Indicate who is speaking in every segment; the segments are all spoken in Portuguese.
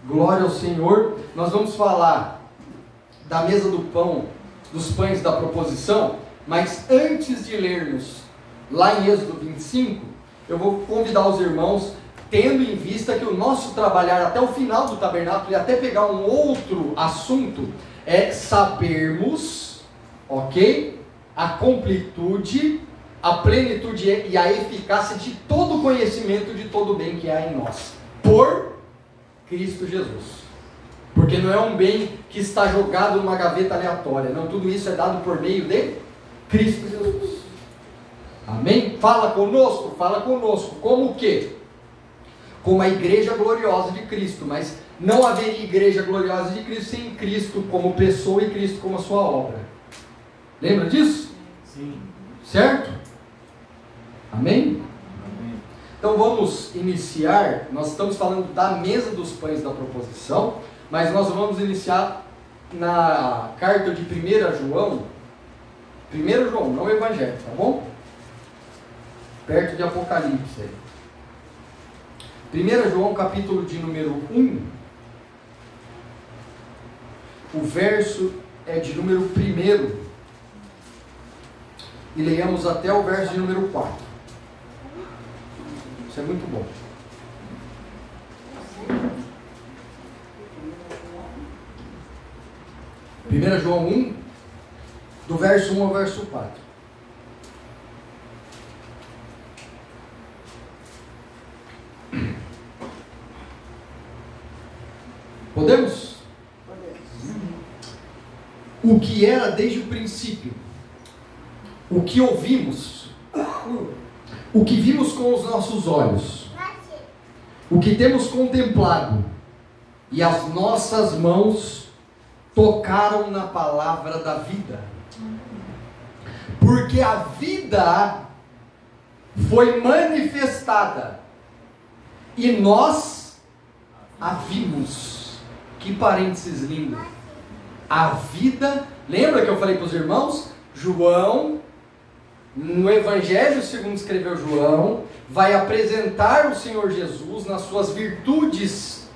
Speaker 1: Glória ao Senhor. Nós vamos falar da mesa do pão, dos pães da proposição, mas antes de lermos lá em Êxodo 25, eu vou convidar os irmãos, tendo em vista que o nosso trabalhar até o final do tabernáculo, e até pegar um outro assunto, é sabermos, ok? A completude, a plenitude e a eficácia de todo o conhecimento de todo o bem que há em nós, por Cristo Jesus. Porque não é um bem que está jogado numa gaveta aleatória, não, tudo isso é dado por meio de Cristo Jesus. Amém? Fala conosco, como o quê? Como a igreja gloriosa de Cristo, mas não haveria igreja gloriosa de Cristo sem Cristo como pessoa e Cristo como a sua obra. Lembra disso?
Speaker 2: Sim.
Speaker 1: Certo? Amém?
Speaker 2: Amém.
Speaker 1: Então vamos iniciar, nós estamos falando da mesa dos pães da proposição, mas nós vamos iniciar na carta de 1 João, não o Evangelho, tá bom? Perto de Apocalipse aí. 1 João capítulo de número 1, o verso é de número 1, e leiamos até o verso de número 4. Isso é muito bom. Primeira João 1, do verso 1 ao verso 4. Podemos? O que era desde o princípio, o que ouvimos, o que vimos com os nossos olhos, o que temos contemplado, e as nossas mãos tocaram na palavra da vida. Porque a vida foi manifestada, e nós a vimos. Que parênteses lindo. A vida, lembra que eu falei para os irmãos? João, no Evangelho segundo escreveu João, vai apresentar o Senhor Jesus nas suas virtudes,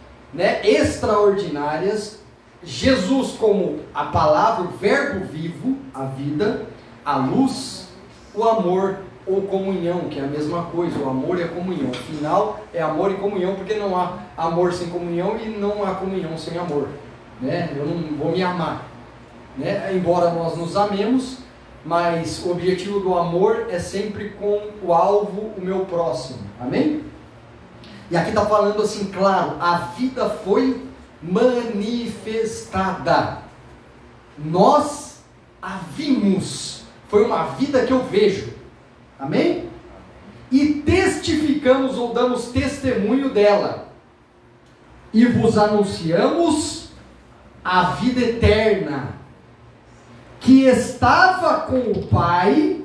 Speaker 1: extraordinárias. Jesus como a palavra, o verbo vivo, a vida, a luz, o amor ou comunhão, que é a mesma coisa. O amor e a comunhão, afinal é amor e comunhão, porque não há amor sem comunhão e não há comunhão sem amor, eu não vou me amar, embora nós nos amemos, mas o objetivo do amor é sempre com o alvo, o meu próximo, amém? E aqui está falando assim, claro, a vida foi manifestada, nós a vimos, foi uma vida que eu vejo, amém? E testificamos ou damos testemunho dela, e vos anunciamos a vida eterna, que estava com o Pai,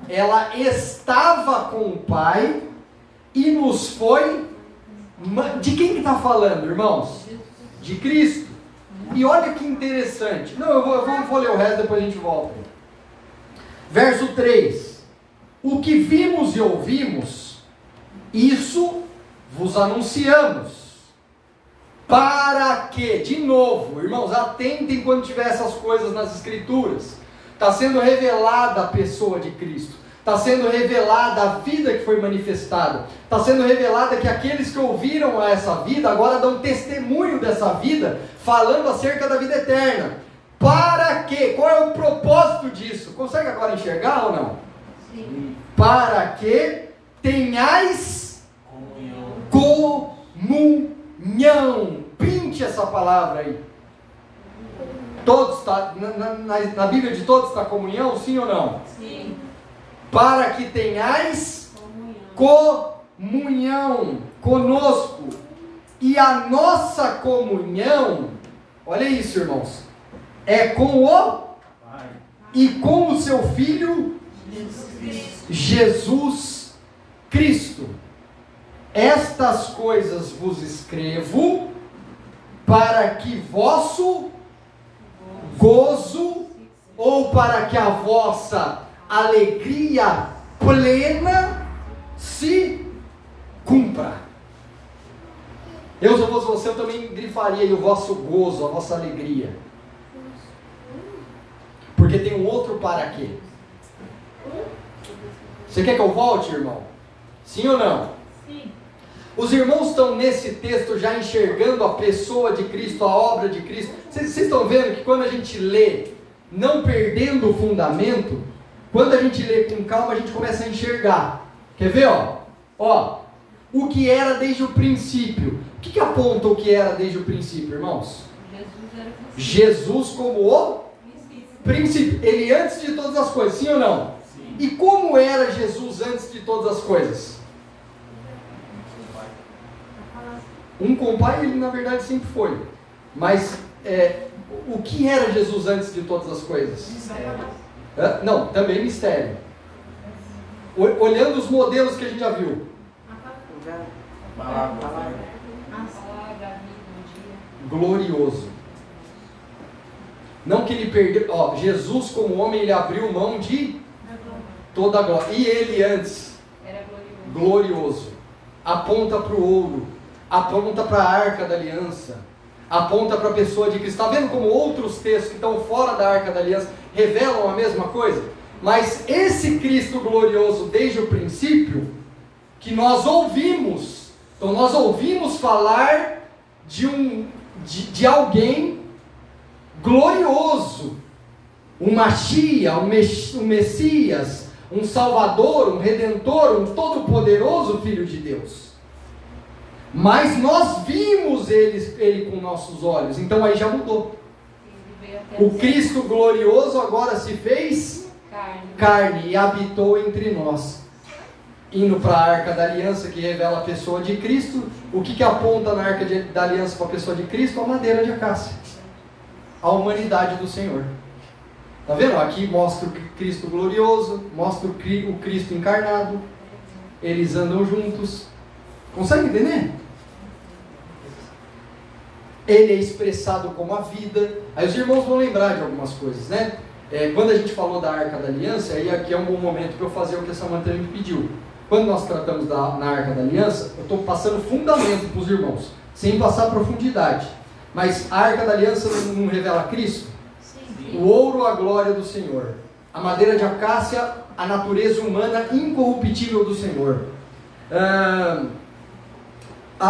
Speaker 1: ela estava com o Pai, e nos foi, de quem que está falando, irmãos? De Cristo. E olha que interessante, eu vou ler o resto, depois a gente volta. Verso 3, o que vimos e ouvimos, isso vos anunciamos, para que, de novo, irmãos, atentem quando tiver essas coisas nas Escrituras, está sendo revelada a pessoa de Cristo, está sendo revelada a vida que foi manifestada, está sendo revelada que aqueles que ouviram essa vida, agora dão testemunho dessa vida, falando acerca da vida eterna. Para que? Qual é o propósito disso? Consegue agora enxergar ou não?
Speaker 2: Sim.
Speaker 1: Para que tenhais comunhão. Printe essa palavra aí. Todos está, na Bíblia de todos está comunhão, sim ou não?
Speaker 3: Sim.
Speaker 1: Para que tenhais comunhão conosco. E a nossa comunhão, olha isso, irmãos, é com o Pai e com o seu Filho Jesus Cristo. Estas coisas vos escrevo para que vosso gozo, ou para que a vossa alegria plena se cumpra. Eu, se eu fosse você, eu também grifaria aí o vosso gozo, a vossa alegria. Porque tem um outro para quê? Você quer que eu volte, irmão? Sim ou não?
Speaker 2: Sim.
Speaker 1: Os irmãos estão nesse texto já enxergando a pessoa de Cristo, a obra de Cristo. Vocês estão vendo que quando a gente lê, não perdendo o fundamento, quando a gente lê com calma, a gente começa a enxergar. Quer ver, ó? O que era desde o princípio. O que aponta o que era desde o princípio, irmãos? Jesus como o princípio. Ele antes de todas as coisas, sim ou não?
Speaker 3: Sim.
Speaker 1: E como era Jesus antes de todas as coisas? Um com o Pai, ele na verdade sempre foi. Mas o que era Jesus antes de todas as coisas? Não, também mistério. Olhando os modelos que a gente já viu. Glorioso. Não que ele perdeu. Jesus como homem, ele abriu mão de toda a glória. E ele antes?
Speaker 2: Era
Speaker 1: glorioso. Aponta para o ouro. Aponta para a arca da aliança. Aponta para a pessoa de Cristo. Está vendo como outros textos que estão fora da arca da aliança revelam a mesma coisa? Mas esse Cristo glorioso desde o princípio, que nós ouvimos. Então nós ouvimos falar de alguém glorioso. Um Machia, um Messias, um Salvador, um Redentor, um Todo-Poderoso Filho de Deus. Mas nós vimos ele com nossos olhos, então aí já mudou. O Cristo glorioso agora se fez carne e habitou entre nós. Indo para a Arca da Aliança, que revela a pessoa de Cristo, o que aponta na Arca da Aliança para a pessoa de Cristo? A madeira de acácia. A humanidade do Senhor. Está vendo? Aqui mostra o Cristo glorioso, mostra o Cristo encarnado. Eles andam juntos. Consegue entender? Ele é expressado como a vida. Aí os irmãos vão lembrar de algumas coisas, né? Quando a gente falou da Arca da Aliança, aí aqui é um bom momento para eu fazer o que a Samantha me pediu. Quando nós tratamos na Arca da Aliança, eu estou passando fundamento para os irmãos, sem passar profundidade. Mas a Arca da Aliança não revela Cristo?
Speaker 2: Sim.
Speaker 1: O ouro, a glória do Senhor. A madeira de acácia, a natureza humana incorruptível do Senhor.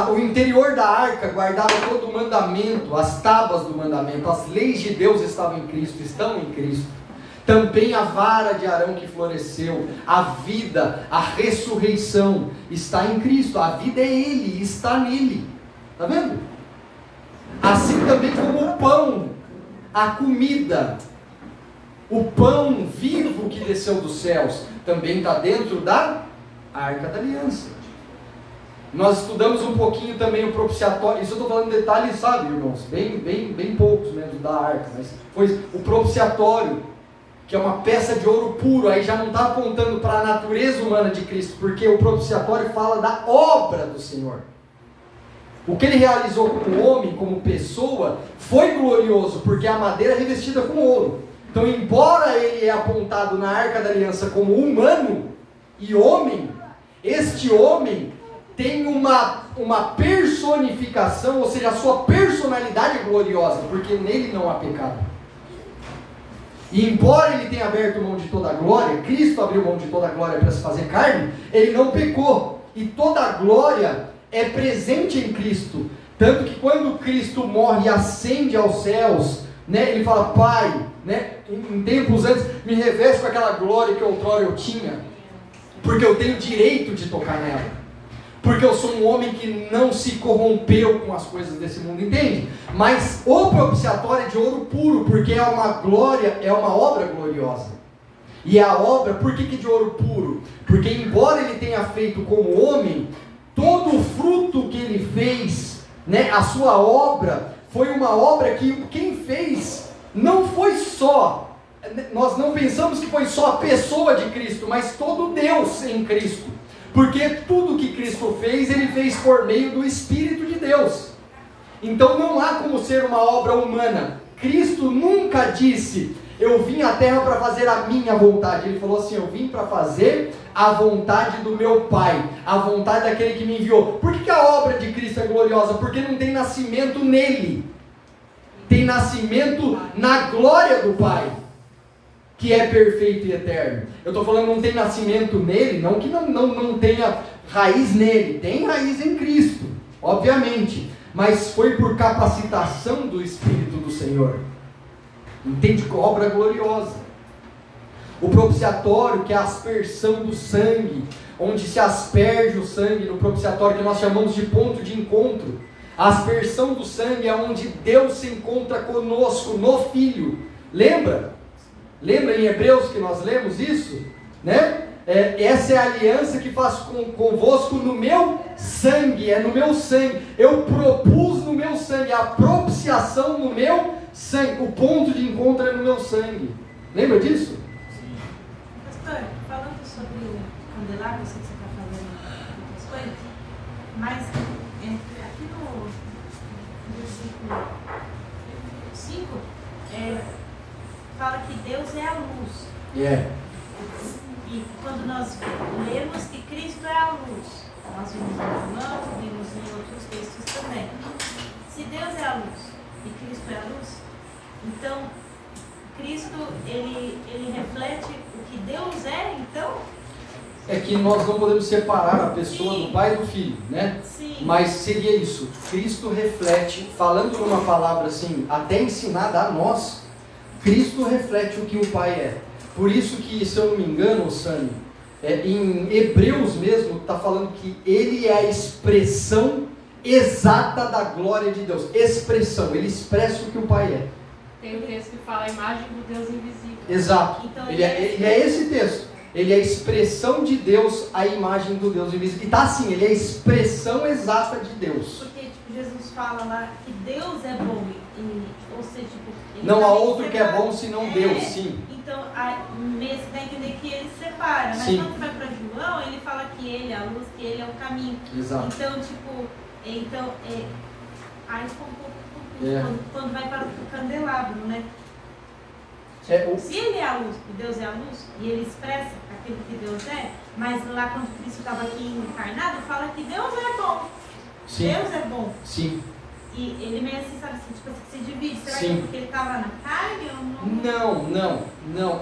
Speaker 1: O interior da arca guardava todo o mandamento, as tábuas do mandamento, as leis de Deus estavam em Cristo, estão em Cristo. Também a vara de Arão que floresceu, a vida, a ressurreição está em Cristo. A vida é Ele, está nele. Está vendo? Assim também como o pão, a comida, o pão vivo que desceu dos céus, também está dentro da Arca da Aliança. Nós estudamos um pouquinho também o propiciatório. Isso eu estou falando detalhes, sabe, irmãos? Bem poucos mesmo da arca. Mas foi o propiciatório, que é uma peça de ouro puro. Aí já não está apontando para a natureza humana de Cristo, porque o propiciatório fala da obra do Senhor. O que ele realizou como homem, como pessoa, foi glorioso, porque a madeira é revestida com ouro. Então, embora ele é apontado na Arca da Aliança como humano e homem, este homem tem uma personificação, ou seja, a sua personalidade é gloriosa, porque nele não há pecado. E embora ele tenha aberto mão de toda a glória, Cristo abriu mão de toda a glória para se fazer carne, ele não pecou. E toda a glória é presente em Cristo. Tanto que quando Cristo morre e ascende aos céus, né, ele fala, Pai, né, em tempos antes, me reveste com aquela glória que outrora eu tinha, porque eu tenho direito de tocar nela. Porque eu sou um homem que não se corrompeu com as coisas desse mundo, entende? Mas o propiciatório é de ouro puro, porque é uma glória, é uma obra gloriosa. E a obra, por que de ouro puro? Porque embora ele tenha feito como homem, todo o fruto que ele fez, né, a sua obra, foi uma obra que quem fez não foi só, nós não pensamos que foi só a pessoa de Cristo, mas todo Deus em Cristo. Porque tudo que Cristo fez, ele fez por meio do Espírito de Deus. Então não há como ser uma obra humana. Cristo nunca disse, eu vim à terra para fazer a minha vontade. Ele falou assim, eu vim para fazer a vontade do meu Pai, a vontade daquele que me enviou. Por que a obra de Cristo é gloriosa? Porque não tem nascimento nele, tem nascimento na glória do Pai, que é perfeito e eterno. Eu estou falando não tem nascimento nele, não que não tenha raiz nele, tem raiz em Cristo, obviamente, mas foi por capacitação do Espírito do Senhor. Entende que obra gloriosa. O propiciatório, que é a aspersão do sangue, onde se asperge o sangue no propiciatório, que nós chamamos de ponto de encontro. A aspersão do sangue é onde Deus se encontra conosco, no Filho. Lembra? Lembra em Hebreus que nós lemos isso? Né? Essa é a aliança que faço convosco no meu sangue, é no meu sangue. Eu propus no meu sangue, a propiciação no meu sangue. O ponto de encontro é no meu sangue. Lembra disso?
Speaker 2: Sim. Pastor, falando sobre o candelabro, eu sei que você está falando outras coisas, mas aqui no versículo 5, fala que Deus é a luz. E quando nós lemos que Cristo é a luz, nós vimos em João, vimos em outros textos também. Se Deus é a luz e Cristo é a luz, então Cristo ele reflete o que Deus é, então?
Speaker 1: É que nós não podemos separar a pessoa
Speaker 2: Sim.
Speaker 1: do Pai e do Filho, né?
Speaker 2: Sim.
Speaker 1: Mas seria isso, Cristo reflete, falando numa palavra assim, até ensinada a nós, Cristo reflete o que o Pai é. Por isso que, se eu não me engano, Sani, em Hebreus mesmo, está falando que Ele é a expressão exata da glória de Deus. Expressão, Ele expressa o que o Pai é.
Speaker 3: Tem um texto que fala a imagem do Deus invisível.
Speaker 1: Exato,
Speaker 2: Então,
Speaker 1: ele é esse texto. Ele é a expressão de Deus, a imagem do Deus invisível. E está assim, Ele é a expressão exata de Deus.
Speaker 2: Porque Jesus fala lá que Deus é bom, ou seja,
Speaker 1: não há outro que é bom senão Deus, sim.
Speaker 2: Então, mesmo dá a entender que ele separa, mas
Speaker 1: Sim.
Speaker 2: quando vai para João, ele fala que ele é a luz, que ele é o caminho.
Speaker 1: Exato.
Speaker 2: Então, aí ficou um pouco confuso quando vai para o candelabro, né? Se ele é a luz, e Deus é a luz, e ele expressa aquilo que Deus é, mas lá quando Cristo estava aqui encarnado, fala que Deus é bom.
Speaker 1: Sim.
Speaker 2: Deus é bom.
Speaker 1: Sim.
Speaker 2: E ele meio assim, sabe assim, tipo assim, se divide. Será
Speaker 1: Sim.
Speaker 2: que é porque ele estava na carne ou não?
Speaker 1: Não.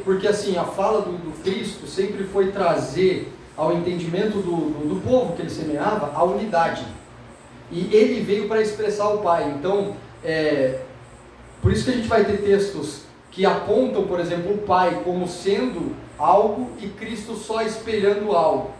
Speaker 1: Porque assim, a fala do Cristo sempre foi trazer ao entendimento do povo que ele semeava a unidade. E ele veio para expressar o Pai. Então, por isso que a gente vai ter textos que apontam, por exemplo, o Pai como sendo algo e Cristo só espelhando algo.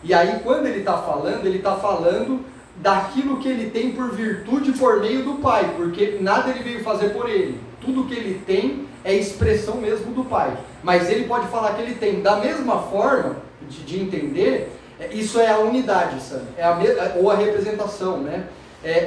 Speaker 1: E aí, quando ele está falando daquilo que ele tem por virtude por meio do Pai, porque nada ele veio fazer por ele. Tudo que ele tem é expressão mesmo do Pai. Mas ele pode falar que ele tem. Da mesma forma, de entender, isso é a unidade, sabe? Ou a representação, né?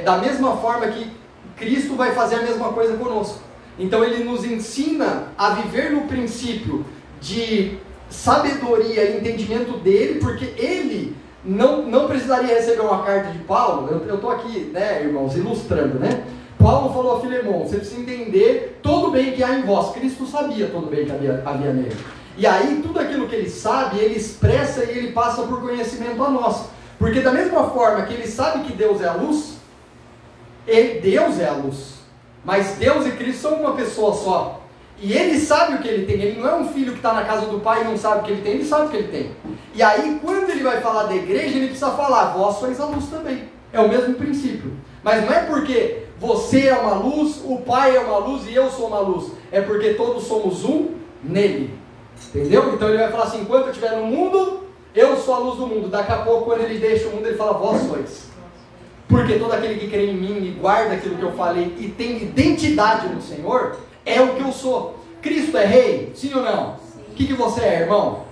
Speaker 1: Da mesma forma que Cristo vai fazer a mesma coisa conosco. Então ele nos ensina a viver no princípio de sabedoria e entendimento dele, porque ele não precisaria receber uma carta de Paulo. Eu estou aqui, né, irmãos, ilustrando, né? Paulo falou a Filemão, você precisa entender todo o bem que há em vós. Cristo sabia todo o bem que havia nele. E aí, tudo aquilo que ele sabe, ele expressa e ele passa por conhecimento a nós. Porque da mesma forma que ele sabe que Deus é a luz, Deus é a luz. Mas Deus e Cristo são uma pessoa só. E ele sabe o que ele tem. Ele não é um filho que está na casa do pai e não sabe o que ele tem. Ele sabe o que ele tem. E aí, quando ele vai falar da igreja, ele precisa falar, vós sois a luz também. É o mesmo princípio. Mas não é porque você é uma luz, o pai é uma luz e eu sou uma luz. É porque todos somos um nele. Entendeu? Então ele vai falar assim, enquanto eu estiver no mundo, eu sou a luz do mundo. Daqui a pouco, quando ele deixa o mundo, ele fala, vós sois. Porque todo aquele que crê em mim e guarda aquilo que eu falei e tem identidade no Senhor, é o que eu sou. Cristo é rei? Sim ou não? O que você é, irmão?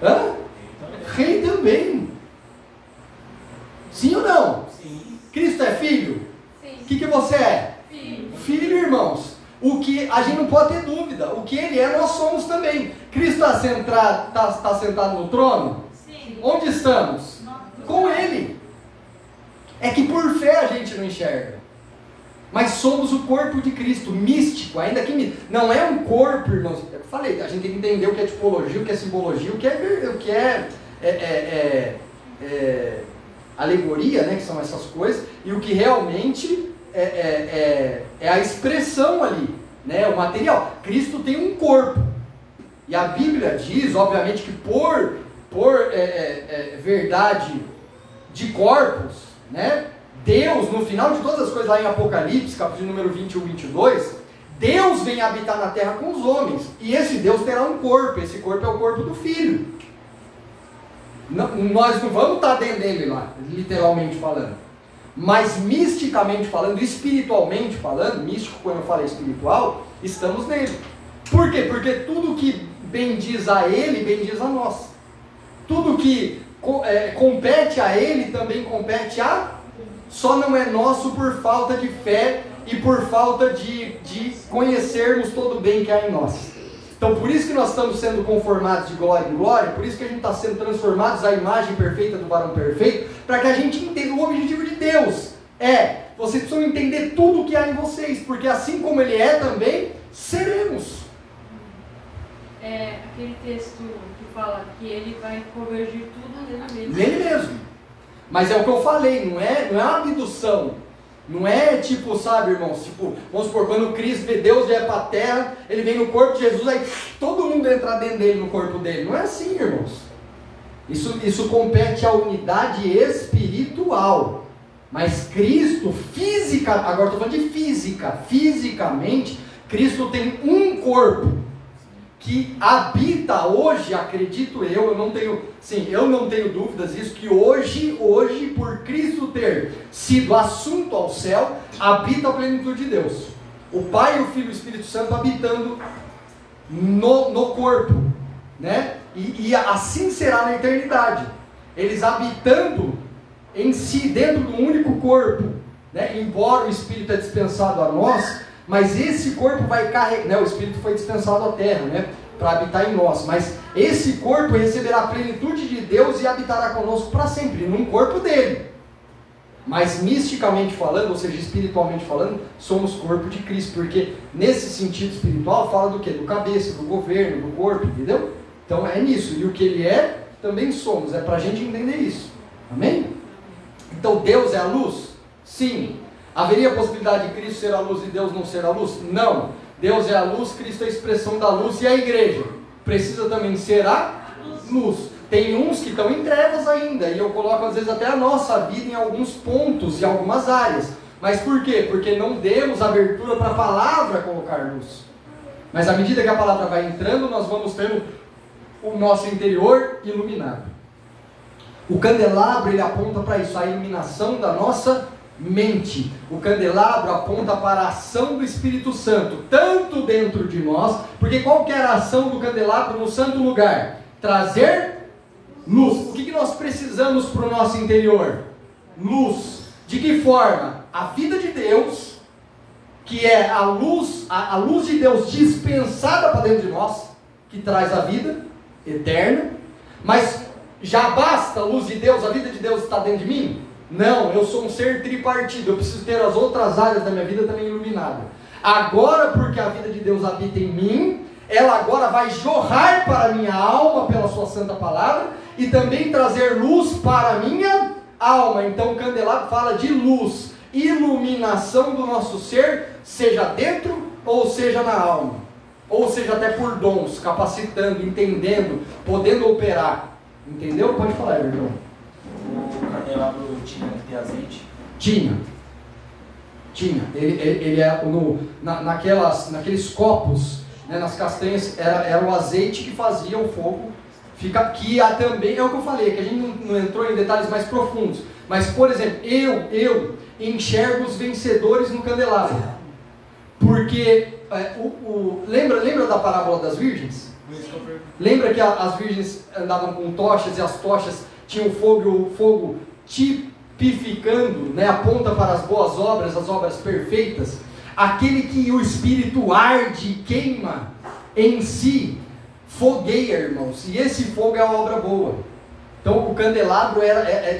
Speaker 1: Hã? Rei também. Sim ou não?
Speaker 3: Sim.
Speaker 1: Cristo é filho?
Speaker 3: Sim.
Speaker 1: O que você é?
Speaker 3: Filho.
Speaker 1: Filho, irmãos. O que a gente não pode ter dúvida. O que ele é, nós somos também. Cristo está sentado no trono?
Speaker 2: Sim.
Speaker 1: Onde estamos? Com ele. É que por fé a gente não enxerga. mas somos o corpo de Cristo, místico, ainda que não é um corpo, irmãos. Eu falei, a gente tem que entender o que é tipologia, o que é simbologia, o que é alegoria, né, que são essas coisas, e o que realmente é a expressão ali, né, o material. Cristo tem um corpo, e a Bíblia diz, obviamente, que por verdade de corpos, né, Deus, no final de todas as coisas, lá em Apocalipse, capítulo número 21, 22, Deus vem habitar na terra com os homens, e esse Deus terá um corpo, esse corpo é o corpo do Filho. Nós não vamos estar dentro dele lá, literalmente falando, mas misticamente falando, espiritualmente falando, místico quando eu falei espiritual, estamos nele. Por quê? Porque tudo que bendiz a ele, bendiz a nós. Tudo que compete a ele, também compete a... Só não é nosso por falta de fé e por falta de conhecermos todo o bem que há em nós. Então por isso que nós estamos sendo conformados de glória em glória, por isso que a gente está sendo transformados à imagem perfeita do varão perfeito, para que a gente entenda o objetivo de Deus. Vocês precisam entender tudo o que há em vocês, porque assim como Ele é também, seremos.
Speaker 3: Aquele texto que fala que Ele vai convergir tudo nele mesmo.
Speaker 1: Nele mesmo. Mas é o que eu falei, não é uma abdução. Não é tipo, sabe, irmãos, tipo, vamos supor, quando Cristo, Deus vier para a terra, Ele vem no corpo de Jesus, aí todo mundo entra dentro dele, no corpo dele. Não é assim, irmãos. Isso compete à unidade espiritual. Mas Cristo, agora estou falando de física, fisicamente, Cristo tem um corpo que habita hoje, acredito eu não tenho dúvidas disso, que hoje, por Cristo ter sido assunto ao céu, habita a plenitude de Deus. O Pai, o Filho e o Espírito Santo habitando no corpo, né? E assim será na eternidade. Eles habitando em si, dentro do único corpo, né? Embora o Espírito é dispensado a nós, mas esse corpo vai carregar, né? O Espírito foi dispensado à terra, né? Para habitar em nós, mas esse corpo receberá a plenitude de Deus e habitará conosco para sempre, num corpo dele. Mas misticamente falando, ou seja, espiritualmente falando, somos corpo de Cristo, porque nesse sentido espiritual fala do quê? Do cabeça, do governo, do corpo, entendeu? Então é nisso, e o que ele é, também somos, é para a gente entender isso, amém? Então Deus é a luz? Sim. Haveria a possibilidade de Cristo ser a luz e Deus não ser a luz? Não. Deus é a luz, Cristo é a expressão da luz, e a igreja precisa também ser a luz. Tem uns que estão em trevas ainda, e eu coloco às vezes até a nossa vida em alguns pontos, em algumas áreas. Mas por quê? Porque não demos abertura para a palavra colocar luz. Mas à medida que a palavra vai entrando, nós vamos tendo o nosso interior iluminado. O candelabro, ele aponta para isso, a iluminação da nossa mente. O candelabro aponta para a ação do Espírito Santo, tanto dentro de nós, porque qual que era a ação do candelabro no santo lugar? Trazer luz. O que nós precisamos para o nosso interior? Luz. De que forma? A vida de Deus, que é a luz de Deus dispensada para dentro de nós, que traz a vida eterna. Mas já basta a luz de Deus, a vida de Deus está dentro de mim? Não, eu sou um ser tripartido, eu preciso ter as outras áreas da minha vida também iluminadas. Agora, porque a vida de Deus habita em mim, ela agora vai jorrar para a minha alma pela sua santa palavra e também trazer luz para a minha alma. Então o candelabro fala de luz, iluminação do nosso ser, seja dentro ou seja na alma, ou seja até por dons, capacitando, entendendo, podendo operar. Entendeu? Pode falar, irmão.
Speaker 4: O candelabro tinha que ter azeite?
Speaker 1: Tinha. Ele é naqueles copos, né, nas castanhas, era o azeite que fazia o fogo. Que há também, é o que eu falei, que a gente não entrou em detalhes mais profundos. Mas, por exemplo, eu enxergo os vencedores no candelabro. Porque, lembra da parábola das virgens? Lembra que as virgens andavam com tochas e as tochas tinham o fogo tipificando, né, aponta para as boas obras, as obras perfeitas. Aquele que o Espírito arde e queima em si, fogueia, irmãos. E esse fogo é a obra boa. Então o candelabro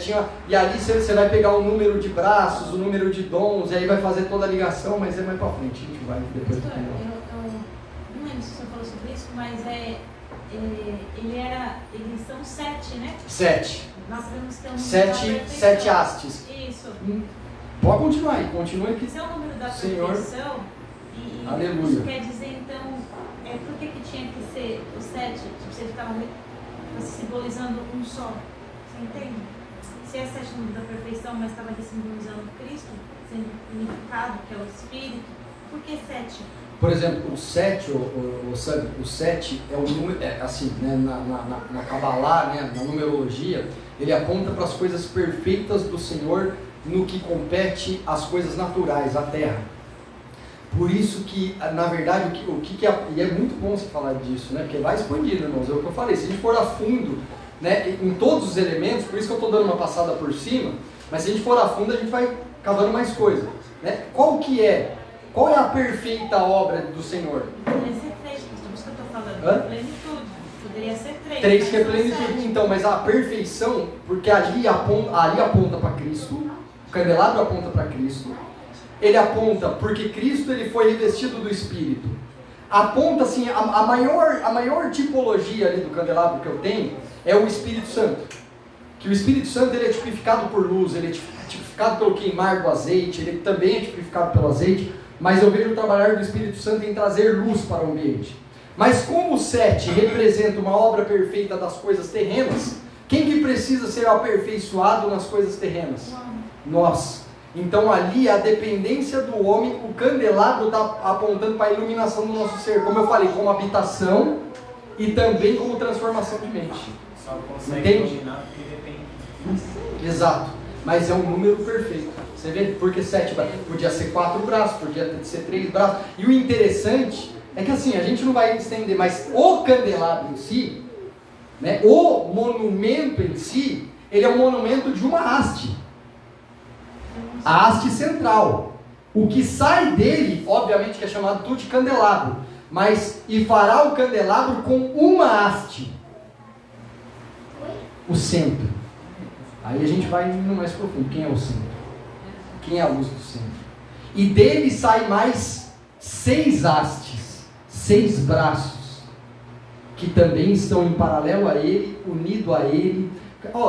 Speaker 1: tinha, e ali você vai pegar o número de braços, o número de dons, e aí vai fazer toda a ligação, mas é mais para frente, a gente vai depois do
Speaker 2: Pastor, eu não lembro se você falou sobre isso, mas eles são 7, né?
Speaker 1: 7.
Speaker 2: Nós sabemos que é o número da perfeição.
Speaker 1: 7 hastes.
Speaker 2: Isso.
Speaker 1: Pode continuar aí, continue aqui.
Speaker 2: Esse é o número da
Speaker 1: Senhor.
Speaker 2: perfeição. E
Speaker 1: Aleluia.
Speaker 2: isso quer dizer, então, por que tinha que ser o 7? Tipo, você estava simbolizando um só. Você entende? Se é 7 o número da perfeição, mas estava aqui simbolizando Cristo, sendo unificado, que é o Espírito, por que 7?
Speaker 1: Por exemplo, o 7, o 7 é o número, assim, né, na Kabbalah, né, na numerologia, ele aponta para as coisas perfeitas do Senhor no que compete às coisas naturais, à terra. Por isso que, na verdade, e é muito bom você falar disso, né, porque vai expandindo, irmãos, é o que eu falei, se a gente for a fundo, né, em todos os elementos, por isso que eu estou dando uma passada por cima, mas se a gente for a fundo, a gente vai cavando mais coisa, né? Qual é a perfeita obra do Senhor?
Speaker 2: Poderia ser 3, por isso que eu estou falando.
Speaker 1: Hã?
Speaker 2: Plenitude. Poderia ser 3.
Speaker 1: 3 que é plenitude. Então, mas a perfeição, porque ali aponta para Cristo, o candelabro aponta para Cristo, ele aponta porque Cristo ele foi revestido do Espírito. Aponta assim, a maior tipologia ali do candelabro que eu tenho é o Espírito Santo. Que o Espírito Santo ele é tipificado por luz, ele é tipificado pelo queimar do azeite, ele também é tipificado pelo azeite, mas eu vejo o trabalhar do Espírito Santo em trazer luz para o ambiente. Mas como o 7 representa uma obra perfeita das coisas terrenas, quem que precisa ser aperfeiçoado nas coisas terrenas? Nós. Então ali a dependência do homem, o candelabro está apontando para a iluminação do nosso ser, como eu falei, como habitação e também como transformação de mente.
Speaker 4: Só consegue iluminar porque depende.
Speaker 1: Exato, mas é um número perfeito. Você vê? Porque 7 podia ser 4 braços, podia ser 3 braços. E o interessante é que assim, a gente não vai estender, mas o candelabro em si, né, o monumento em si, ele é um monumento de uma haste. A haste central. O que sai dele, obviamente que é chamado tudo de candelabro, mas e fará o candelabro com uma haste. O centro. Aí a gente vai indo mais profundo. Quem é o centro? Quem é a luz do centro? E dele sai mais 6 hastes, 6 braços, que também estão em paralelo a ele, unido a ele.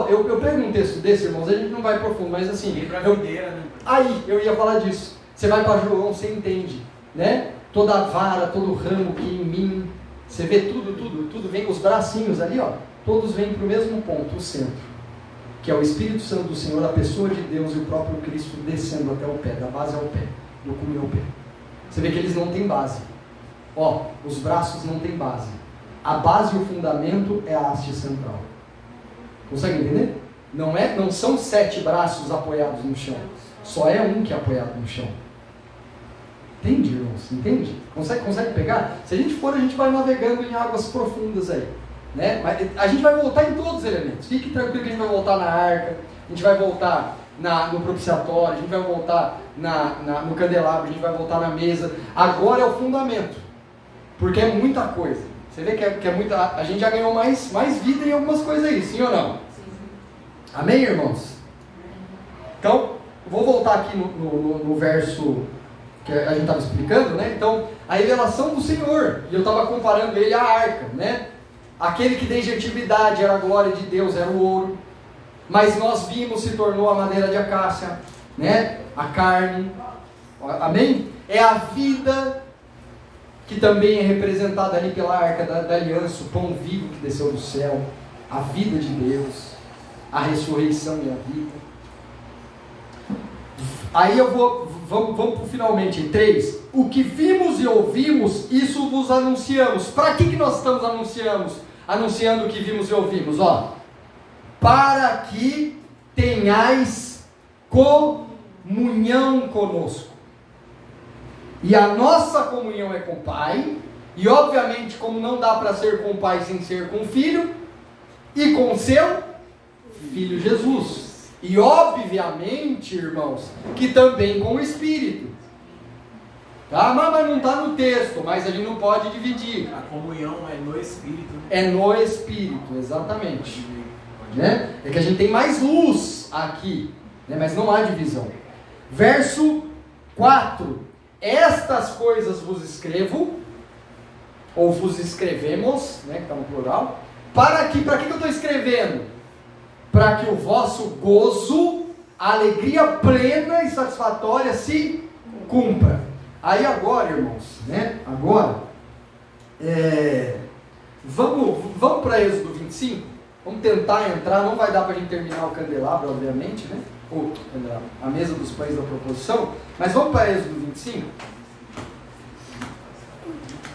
Speaker 1: Eu pego um texto desse, irmãos, a gente não vai profundo, mas assim, aí eu ia falar disso. Você vai para João, você entende, né? Toda a vara, todo o ramo que em mim, você vê tudo vem, os bracinhos ali, ó, todos vêm para o mesmo ponto, o centro, que é o Espírito Santo do Senhor, a pessoa de Deus e o próprio Cristo descendo até o pé, da base ao pé, do cume ao pé. Você vê que eles não têm base. Os braços não têm base. A base e o fundamento é a haste central. Consegue entender? Não são 7 braços apoiados no chão. Só é um que é apoiado no chão. Entende, irmãos? Entende? Consegue pegar? Se a gente for, a gente vai navegando em águas profundas aí. Né? Mas a gente vai voltar em todos os elementos. Fique tranquilo que a gente vai voltar na arca, a gente vai voltar no propiciatório, a gente vai voltar no candelabro, a gente vai voltar na mesa. Agora é o fundamento, porque é muita coisa. Você vê que é muita. A gente já ganhou mais vida em algumas coisas aí, sim ou não?
Speaker 3: Sim.
Speaker 1: Amém, irmãos? Então, vou voltar aqui no verso que a gente estava explicando, né? Então, a revelação do Senhor, e eu estava comparando ele à arca, né? Aquele que desde a antiguidade era a glória de Deus, era o ouro, mas nós vimos, se tornou a madeira de acácia, né? A carne, amém? É a vida que também é representada ali pela arca da aliança, o pão vivo que desceu do céu, a vida de Deus, a ressurreição e a vida. Aí vamos para o finalmente, 3. O que vimos e ouvimos, isso vos anunciamos. Para que nós estamos anunciando o que vimos e ouvimos? Para que tenhais comunhão conosco. E a nossa comunhão é com o Pai, e obviamente como não dá para ser com o Pai sem ser com o Filho, e com o seu Filho Jesus. E obviamente, irmãos, que também com o Espírito. Tá? Mas não está no texto, mas a gente não pode dividir.
Speaker 4: A comunhão é no Espírito.
Speaker 1: É no Espírito, exatamente. né? É que a gente tem mais luz aqui, né? Mas não há divisão. Verso 4: estas coisas vos escrevo, ou vos escrevemos, né? Que está no plural. Para que eu estou escrevendo? Para que o vosso gozo, a alegria plena e satisfatória se cumpra. Aí agora, irmãos, né? Agora, vamos para Êxodo 25? Vamos tentar entrar, não vai dar para a gente terminar o candelabro, obviamente, né? Ou a mesa dos pães da proposição, mas vamos para Êxodo 25?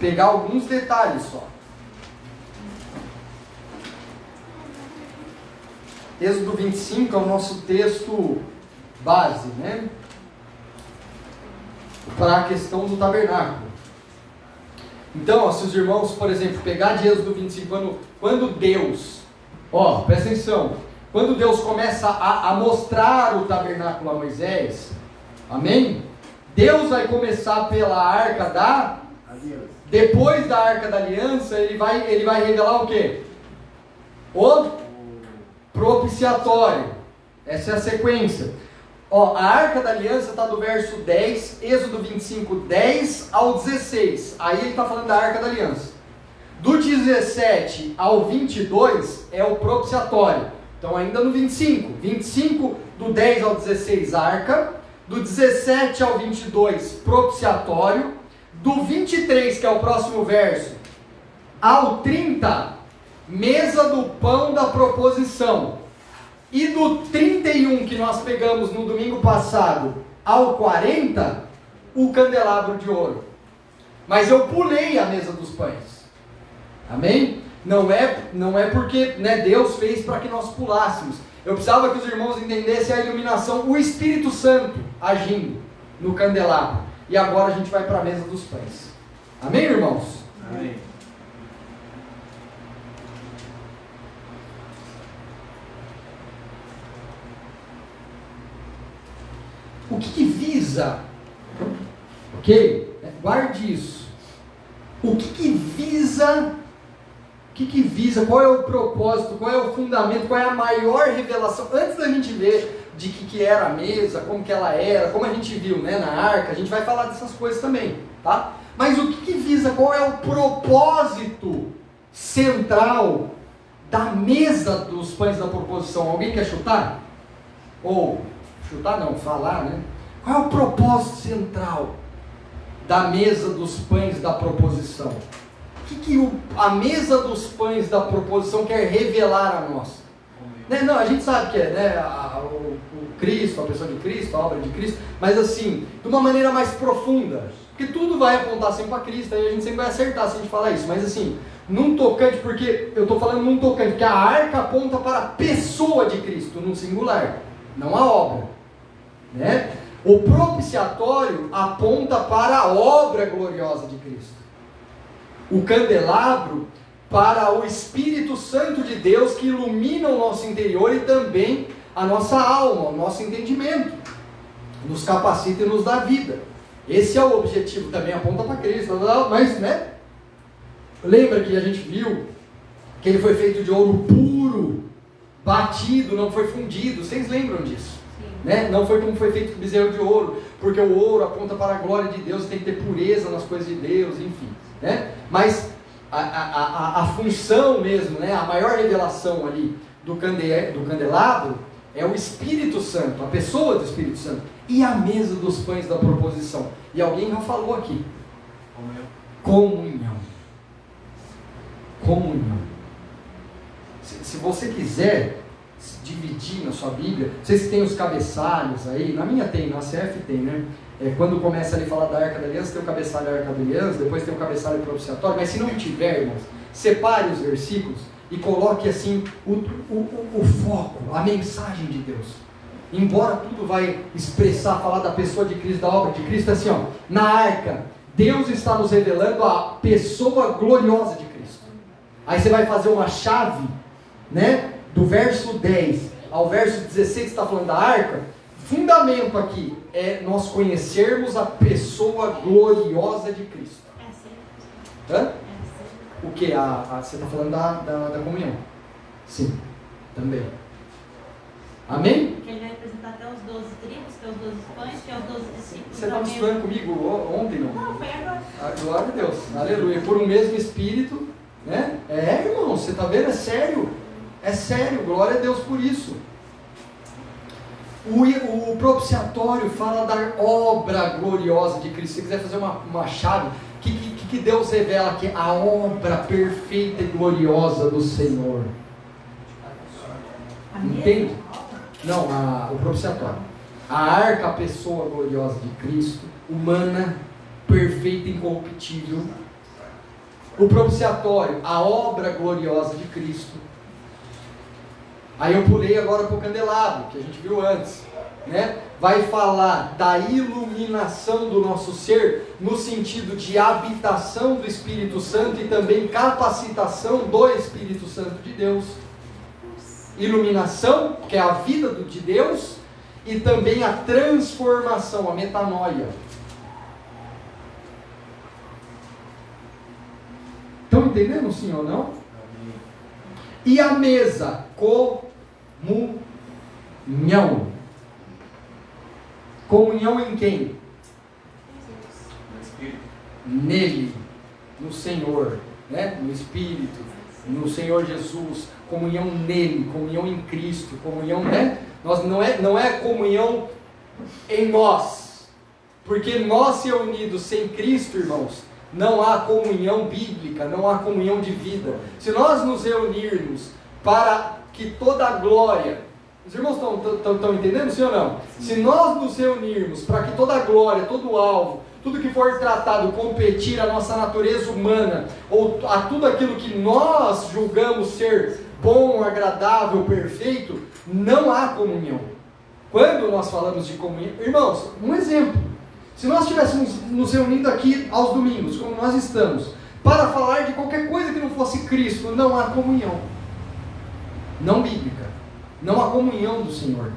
Speaker 1: Pegar alguns detalhes só. Êxodo 25 é o nosso texto base, né? Para a questão do tabernáculo. Então, ó, se os irmãos, por exemplo, pegar de Êxodo 25, quando Deus, ó, presta atenção, quando Deus começa a mostrar o tabernáculo a Moisés, amém? Deus vai começar pela arca da aliança. Depois da arca da aliança, ele vai revelar o quê? O propiciatório. Essa é a sequência. Ó, a arca da aliança está do verso 10, Êxodo 25, 10 ao 16. Aí ele está falando da arca da aliança. Do 17 ao 22 é o propiciatório. Então ainda no 25. 25 do 10 ao 16, arca. Do 17 ao 22, propiciatório. Do 23, que é o próximo verso, ao 30, mesa do pão da proposição. E do 31, que nós pegamos no domingo passado, ao 40, o candelabro de ouro. Mas eu pulei a mesa dos pães. Amém? Não é porque, né, Deus fez para que nós pulássemos. Eu precisava que os irmãos entendessem a iluminação, o Espírito Santo agindo no candelabro. E agora a gente vai para a mesa dos pães. Amém, irmãos?
Speaker 4: Amém.
Speaker 1: O que visa? Ok? Guarde isso. O que visa? Qual é o propósito? Qual é o fundamento? Qual é a maior revelação? Antes da gente ver de que era a mesa, como que ela era, como a gente viu, né, na arca, a gente vai falar dessas coisas também, tá? Mas o que visa? Qual é o propósito central da mesa dos pães da proposição? Alguém quer chutar? Ou chutar não, falar, né? Qual é o propósito central da mesa dos pães da proposição? O que a mesa dos pães da proposição quer revelar a nós? Né? Não, a gente sabe que é, né, o Cristo, a pessoa de Cristo, a obra de Cristo, mas assim, de uma maneira mais profunda, porque tudo vai apontar sempre para Cristo, aí a gente sempre vai acertar se a gente falar isso, mas assim, num tocante, porque eu estou falando num tocante, que a arca aponta para a pessoa de Cristo, no singular, não a obra, né? O propiciatório aponta para a obra gloriosa de Cristo. O candelabro para o Espírito Santo de Deus que ilumina o nosso interior e também a nossa alma, o nosso entendimento, nos capacita e nos dá vida. Esse é o objetivo, também aponta para Cristo, mas, né? Lembra que a gente viu que ele foi feito de ouro puro, batido, não foi fundido, vocês lembram disso? Né? Não foi como foi feito com bezerro de ouro, porque o ouro aponta para a glória de Deus, tem que ter pureza nas coisas de Deus, enfim, né? Mas a função mesmo, né? A maior revelação ali do candelabro é o Espírito Santo, a pessoa do Espírito Santo, e a mesa dos pães da proposição. E alguém já falou aqui: comunhão. Se você quiser dividir na sua Bíblia, vocês têm os cabeçalhos aí, na minha tem, na CF tem, né? Quando começa ali a falar da Arca da Aliança, tem o cabeçalho da Arca da Aliança, depois tem o cabeçalho propiciatório, mas se não tiver, irmãos, separe os versículos e coloque assim o foco, a mensagem de Deus. Embora tudo vai expressar, falar da pessoa de Cristo, da obra de Cristo, assim, ó, na arca, Deus está nos revelando a pessoa gloriosa de Cristo. Aí você vai fazer uma chave, né, do verso 10 ao verso 16, está falando da arca. Fundamento aqui é nós conhecermos a pessoa gloriosa de Cristo. Hã? O que? Você está falando da comunhão. Sim. também. Amém?
Speaker 2: Que ele vai representar até os 12 tribos, que é os 12 pães, que é os 12 discípulos.
Speaker 1: Você estava estudando comigo ontem, não?
Speaker 2: Não, foi agora.
Speaker 1: Glória a Deus, aleluia. Por um mesmo Espírito, né? Irmão, você está vendo? É sério, glória a Deus por isso. O propiciatório fala da obra gloriosa de Cristo. Se você quiser fazer uma chave, que Deus revela aqui? A obra perfeita e gloriosa do Senhor. Entende? Não, o propiciatório. A arca, a pessoa gloriosa de Cristo, humana, perfeita e incorruptível. O propiciatório, a obra gloriosa de Cristo. Aí eu pulei agora para o candelabro, que a gente viu antes, né? Vai falar da iluminação do nosso ser, no sentido de habitação do Espírito Santo e também capacitação do Espírito Santo de Deus. Iluminação, que é a vida de Deus, e também a transformação, a metanoia. Estão entendendo, sim ou não? E a mesa, comunhão. Comunhão em quem? Nele, no Senhor, né? No Espírito, no Senhor Jesus. Comunhão nele, comunhão em Cristo, comunhão, né? Não é comunhão em nós, porque nós ser unidos sem Cristo, irmãos, não há comunhão bíblica, não há comunhão de vida. Se nós nos reunirmos para que toda a glória, os irmãos estão entendendo, sim ou não? Se nós nos reunirmos para que toda a glória, todo o alvo, tudo que for tratado competir a nossa natureza humana, ou a tudo aquilo que nós julgamos ser bom, agradável, perfeito, não há comunhão. Quando nós falamos de comunhão, irmãos, um exemplo, se nós estivéssemos nos reunindo aqui aos domingos, como nós estamos, para falar de qualquer coisa que não fosse Cristo, não há comunhão, não bíblica, não há comunhão do Senhor.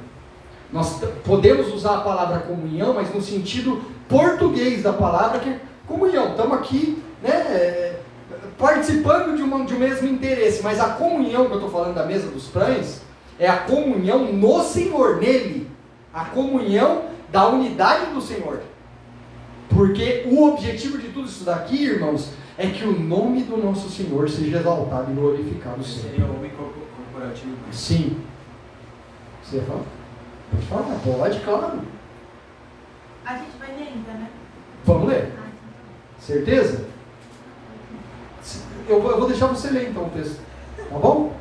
Speaker 1: Nós podemos usar a palavra comunhão, mas no sentido português da palavra, que é comunhão, estamos aqui, né, participando de um mesmo interesse, mas a comunhão que eu estou falando da mesa dos pães, é a comunhão no Senhor, nele, a comunhão da unidade do Senhor, porque o objetivo de tudo isso daqui, irmãos, é que o nome do nosso Senhor seja exaltado e glorificado sempre.
Speaker 4: Seria o homem corporativo.
Speaker 1: Sim. Você ia falar? Pode falar? Pode, claro.
Speaker 2: A gente vai ler ainda, né?
Speaker 1: Vamos ler? Certeza? Eu vou deixar você ler então o texto, tá bom?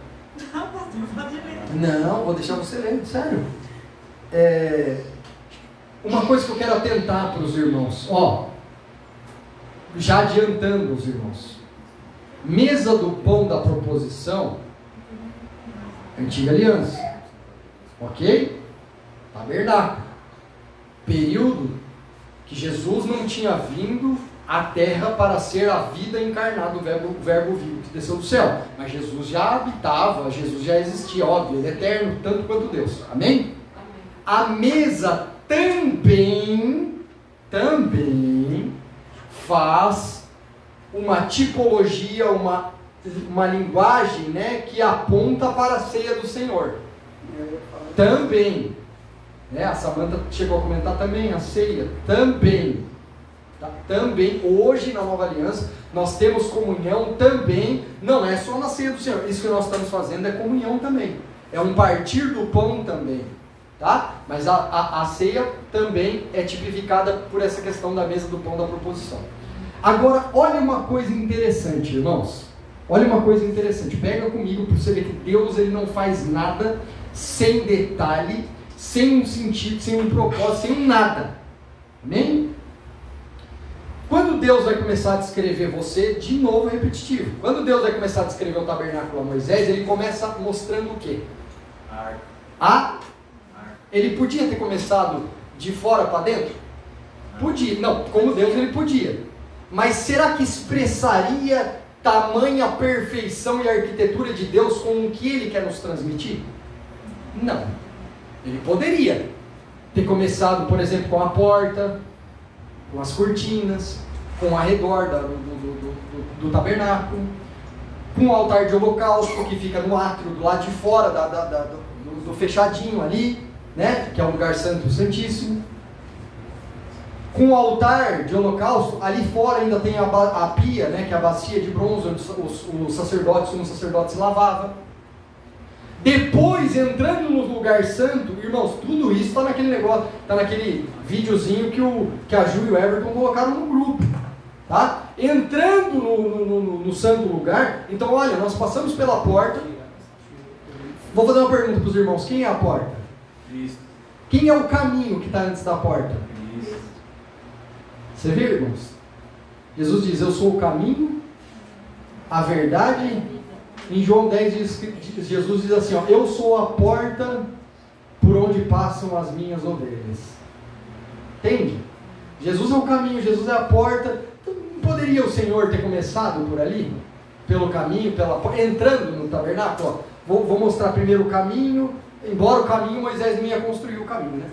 Speaker 2: Não, pastor, pode ler.
Speaker 1: Não, vou deixar você ler, sério. Uma coisa que eu quero atentar para os irmãos, já adiantando os irmãos, mesa do pão da proposição, antiga aliança, ok? Tabernáculo, período que Jesus não tinha vindo à terra para ser a vida encarnada, o verbo vivo que desceu do céu, mas Jesus já habitava, Jesus já existia, óbvio, ele é eterno, tanto quanto Deus, amém? A mesa também faz uma tipologia, uma linguagem, né, que aponta para a ceia do Senhor. Também, né, a Samanta chegou a comentar também, a ceia, também, tá? Também, hoje na Nova Aliança, nós temos comunhão também, não é só na ceia do Senhor, isso que nós estamos fazendo é comunhão também, é um partir do pão também, tá? Mas a ceia também é tipificada por essa questão da mesa do pão da proposição. Agora, olha uma coisa interessante, irmãos, olha uma coisa interessante, pega comigo para você ver que Deus ele não faz nada sem detalhe, sem um sentido, sem um propósito, sem um nada, amém? Quando Deus vai começar a descrever você, de novo é repetitivo, quando Deus vai começar a descrever o tabernáculo a Moisés, ele começa mostrando o quê? Ele podia ter começado de fora para dentro? Podia, não, como Deus ele podia, mas será que expressaria tamanha perfeição e arquitetura de Deus com o que ele quer nos transmitir? Não, ele poderia ter começado, por exemplo, com a porta, com as cortinas, com o arredor do tabernáculo, com o altar de holocausto, que fica no átrio, do lado de fora, do fechadinho ali, né? Que é o lugar santo e santíssimo. Com o altar de holocausto, ali fora ainda tem a pia, né? Que é a bacia de bronze, onde os sacerdotes, o sacerdote se lavava. Depois, entrando no lugar santo, irmãos, tudo isso está naquele negócio, está naquele videozinho que a Ju e o Everton colocaram no grupo, tá? Entrando no santo lugar, então olha, nós passamos pela porta. Vou fazer uma pergunta para os irmãos: quem é a porta?
Speaker 4: Cristo.
Speaker 1: Quem é o caminho que está antes da porta?
Speaker 4: Cristo.
Speaker 1: Você vê, irmãos? Jesus diz: eu sou o caminho, a verdade. Em João 10, Jesus diz assim, ó, eu sou a porta por onde passam as minhas ovelhas. Entende? Jesus é o caminho, Jesus é a porta. Então, não poderia o Senhor ter começado por ali? Pelo caminho, entrando no tabernáculo? Ó, vou mostrar primeiro o caminho. Embora o caminho, Moisés não ia construir o caminho, né?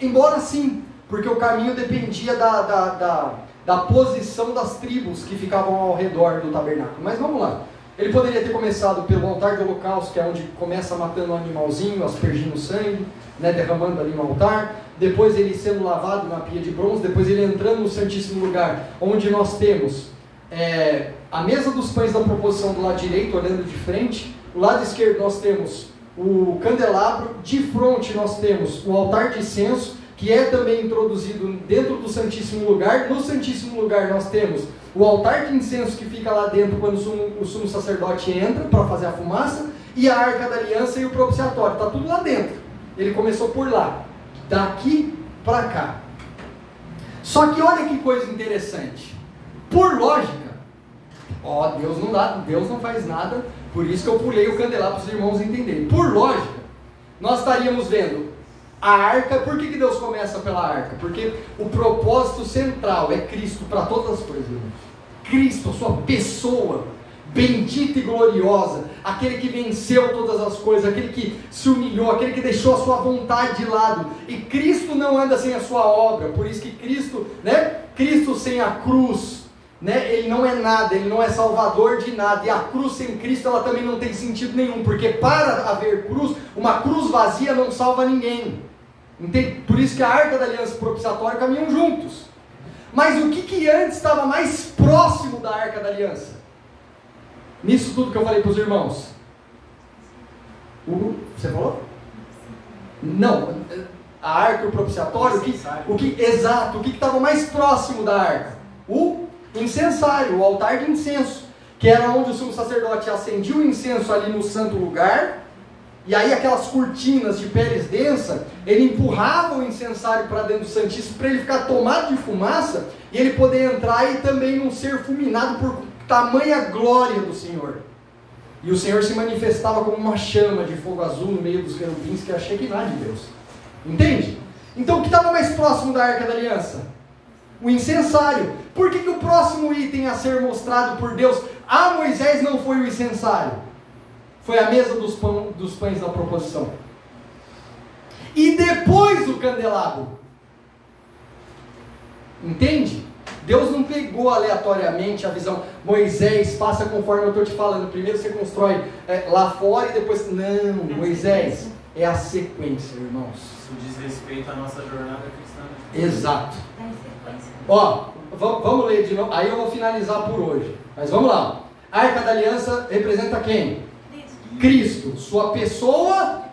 Speaker 1: Embora sim, porque o caminho dependia da posição das tribos que ficavam ao redor do tabernáculo. Mas vamos lá. Ele poderia ter começado pelo altar de holocausto, que é onde começa matando um animalzinho, aspergindo sangue, né, derramando ali no altar. Depois ele sendo lavado na pia de bronze. Depois ele entrando no Santíssimo Lugar, onde nós temos a mesa dos pães da proposição do lado direito, olhando de frente. Do lado esquerdo nós temos o candelabro. De frente nós temos o altar de incenso, que é também introduzido dentro do Santíssimo Lugar. No Santíssimo Lugar nós temos o altar de incenso que fica lá dentro quando o sumo sacerdote entra para fazer a fumaça, e a arca da aliança e o propiciatório, está tudo lá dentro. Ele começou por lá, daqui para cá. Só que olha que coisa interessante, por lógica, Deus não faz nada, por isso que eu pulei o candelabro para os irmãos entenderem. Por lógica, nós estaríamos vendo a arca. Por que Deus começa pela arca? Porque o propósito central é Cristo para todas as coisas, irmãos. Cristo, a sua pessoa bendita e gloriosa, aquele que venceu todas as coisas, aquele que se humilhou, aquele que deixou a sua vontade de lado. E Cristo não anda sem a sua obra. Por isso que Cristo, né? Cristo sem a cruz, né? Ele não é nada, ele não é salvador de nada. E a cruz sem Cristo, ela também não tem sentido nenhum, porque para haver cruz, uma cruz vazia não salva ninguém. Entende? Por isso que a arca da aliança e o propiciatório caminham juntos. Mas o que antes estava mais próximo da arca da aliança? Nisso tudo que eu falei para os irmãos. Você falou? Não. A arca e o propiciatório, exato, o que estava mais próximo da arca? O incensário, o altar de incenso, que era onde o sumo sacerdote acendia o incenso ali no santo lugar. E aí aquelas cortinas de peles densa, ele empurrava o incensário para dentro do Santíssimo para ele ficar tomado de fumaça e ele poder entrar e também não ser fulminado por tamanha glória do Senhor. E o Senhor se manifestava como uma chama de fogo azul no meio dos querubins, que é a Shekinah de Deus. Entende? Então o que estava mais próximo da Arca da Aliança? O incensário. Por que o próximo item a ser mostrado por Deus a Moisés não foi o incensário? Foi a mesa dos pães da proposição. E depois o candelabro. Entende? Deus não pegou aleatoriamente a visão. Moisés, faça conforme eu estou te falando. Primeiro você constrói lá fora e depois... Não, Moisés, é a sequência, irmãos.
Speaker 4: Isso diz respeito à nossa jornada cristã.
Speaker 1: Exato. Ó, vamos ler de novo. Aí eu vou finalizar por hoje. Mas vamos lá. A Arca da Aliança representa quem? Cristo, sua pessoa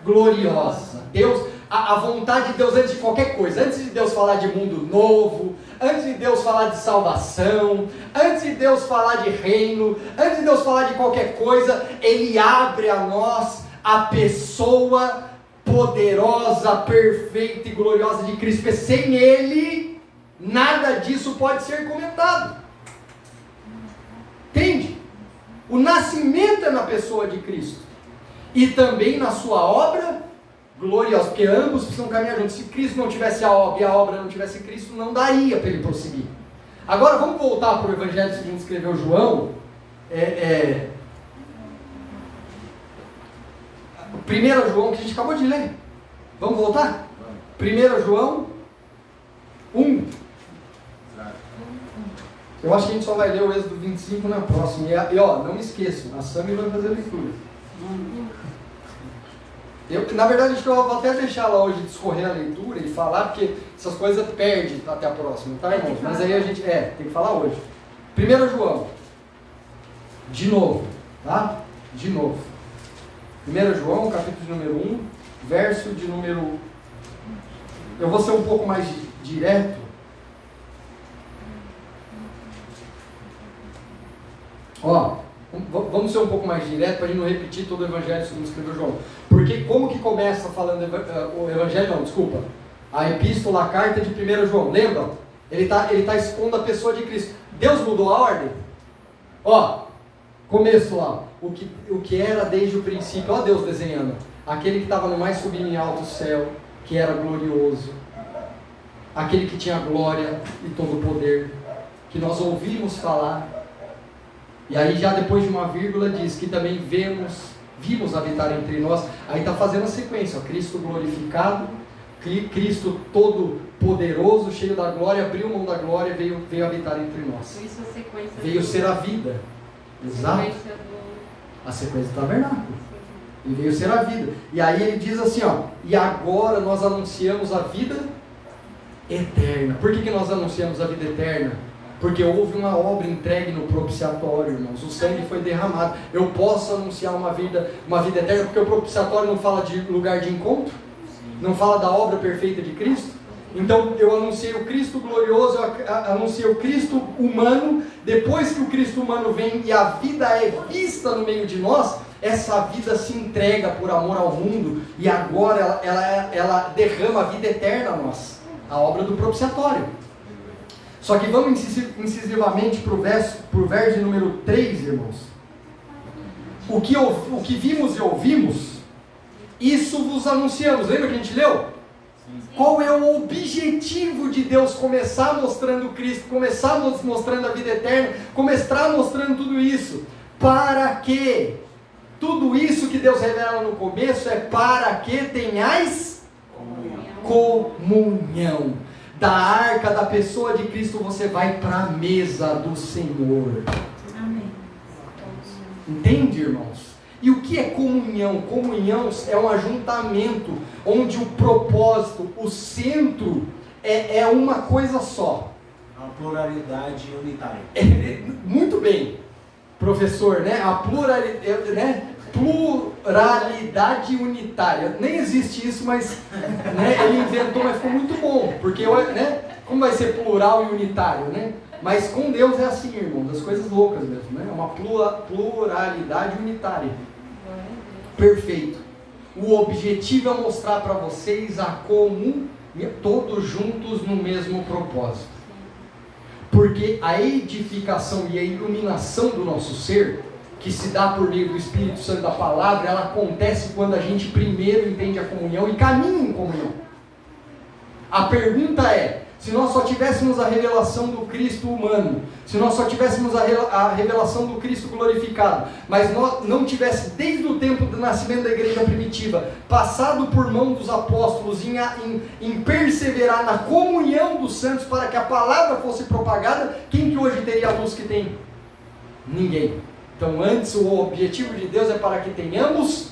Speaker 1: gloriosa. Deus, a vontade de Deus antes de qualquer coisa. Antes de Deus falar de mundo novo, antes de Deus falar de salvação, antes de Deus falar de reino, antes de Deus falar de qualquer coisa, Ele abre a nós a pessoa poderosa, perfeita e gloriosa de Cristo, porque sem Ele, nada disso pode ser comentado. Entende? O nascimento é na pessoa de Cristo. E também na sua obra gloriosa, porque ambos precisam caminhar juntos. Se Cristo não tivesse a obra e a obra não tivesse Cristo, não daria para ele prosseguir. Agora vamos voltar para o Evangelho segundo escreveu João. 1 João, que a gente acabou de ler. Vamos voltar? 1 João 1. Eu acho que a gente só vai ler o Êxodo 25 na próxima. E ó, não esqueçam, a Sami vai fazer a leitura. Na verdade, acho que eu vou até deixar lá hoje discorrer a leitura e falar, porque essas coisas perdem até a próxima, tá, irmãos? Mas aí a gente, tem que falar hoje. 1 João. De novo, tá? De novo. 1 João, capítulo de número 1, verso de número... Eu vou ser um pouco mais direto. Ó, vamos ser um pouco mais direto para a gente não repetir todo o evangelho segundo escreveu João. Porque como que começa falando o evangelho? Não, desculpa. A epístola, a carta de 1 João. Lembra? Ele tá expondo a pessoa de Cristo. Deus mudou a ordem? Ó, começo lá. O que era desde o princípio. Ó Deus desenhando. Aquele que estava no mais sublime e alto céu, que era glorioso. Aquele que tinha glória e todo o poder. Que nós ouvimos falar. E aí já depois de uma vírgula diz que também vimos habitar entre nós. Aí está fazendo a sequência, ó, Cristo glorificado, Cristo todo poderoso, cheio da glória, abriu mão da glória, veio habitar entre nós.
Speaker 3: Isso é sequência.
Speaker 1: Veio ser a vida. Exato. A sequência do tabernáculo. E veio ser a vida. E aí ele diz assim, ó, e agora nós anunciamos a vida eterna. Por que nós anunciamos a vida eterna? Porque houve uma obra entregue no propiciatório, irmãos. O sangue foi derramado. Eu posso anunciar uma vida eterna, porque o propiciatório não fala de lugar de encontro, não fala da obra perfeita de Cristo. Então eu anunciei o Cristo glorioso, eu anunciei o Cristo humano. Depois que o Cristo humano vem e a vida é vista no meio de nós, essa vida se entrega por amor ao mundo e agora ela derrama a vida eterna a nós. A obra do propiciatório. Só que vamos incisivamente para o verso número 3, irmãos. O que vimos e ouvimos, isso vos anunciamos. Lembra que a gente leu? Sim. Qual é o objetivo de Deus começar mostrando Cristo, começar mostrando a vida eterna, começar mostrando tudo isso? Para que tudo isso que Deus revela no começo é para que tenhais comunhão. Da arca da pessoa de Cristo você vai para a mesa do Senhor.
Speaker 2: Amém.
Speaker 1: Entende, irmãos? E o que é comunhão? Comunhão é um ajuntamento onde o propósito, o centro é uma coisa só.
Speaker 4: A pluralidade unitária.
Speaker 1: Muito bem, professor, né? A pluralidade, né? Pluralidade unitária. Nem existe isso, mas né, ele inventou, mas ficou muito bom. Porque, né, como vai ser plural e unitário, né? Mas com Deus é assim, irmãos, as coisas loucas mesmo, né? É uma pluralidade unitária. Perfeito. O objetivo é mostrar para vocês a comunhão, todos juntos no mesmo propósito. Porque a edificação e a iluminação do nosso ser, que se dá por meio do Espírito Santo da Palavra, ela acontece quando a gente primeiro entende a comunhão e caminha em comunhão. A pergunta é, se nós só tivéssemos a revelação do Cristo humano, se nós só tivéssemos a revelação do Cristo glorificado, mas nós não tivesse desde o tempo do nascimento da igreja primitiva, passado por mão dos apóstolos em perseverar na comunhão dos santos para que a palavra fosse propagada, quem que hoje teria a luz que tem? Ninguém. Então antes o objetivo de Deus é para que tenhamos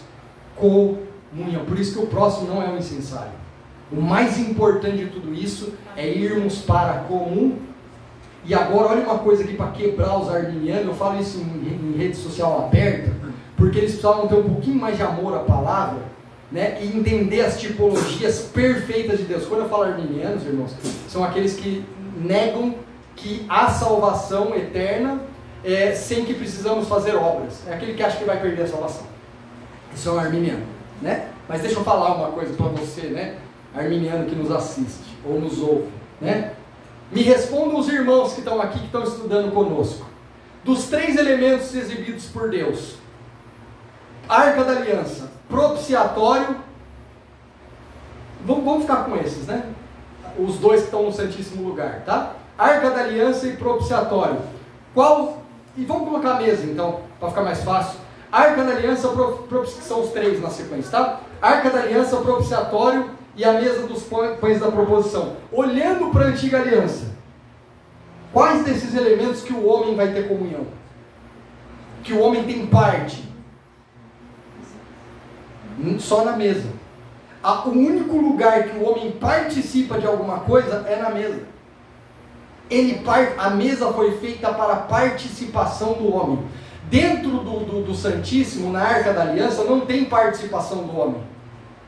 Speaker 1: comunhão. Por isso que o próximo não é um incensário. O mais importante de tudo isso é irmos para a comunhão. E agora olha uma coisa aqui para quebrar os arminianos. Eu falo isso em rede social aberta, porque eles precisavam ter um pouquinho mais de amor à palavra, né? E entender as tipologias perfeitas de Deus. Quando eu falo arminianos, irmãos, são aqueles que negam que há salvação eterna sem que precisamos fazer obras. É aquele que acha que vai perder a salvação. Isso é um arminiano, né? Mas deixa eu falar uma coisa para você, né? Arminiano que nos assiste ou nos ouve, né? Me respondam os irmãos que estão aqui, que estão estudando conosco. Dos 3 elementos exibidos por Deus: Arca da Aliança, propiciatório. Vamos ficar com esses, né? Os 2 que estão no Santíssimo Lugar, tá? Arca da Aliança e propiciatório. E vamos colocar a mesa então, para ficar mais fácil. Arca da Aliança, que são os 3 na sequência, tá? Arca da Aliança, propiciatório e a mesa dos pães da proposição. Olhando para a antiga aliança, Quais desses elementos que o homem vai ter comunhão? Que o homem tem parte? Só na mesa. O único lugar que o homem participa de alguma coisa é na mesa. A mesa foi feita para a participação do homem. Dentro do Santíssimo, na Arca da Aliança, não tem participação do homem.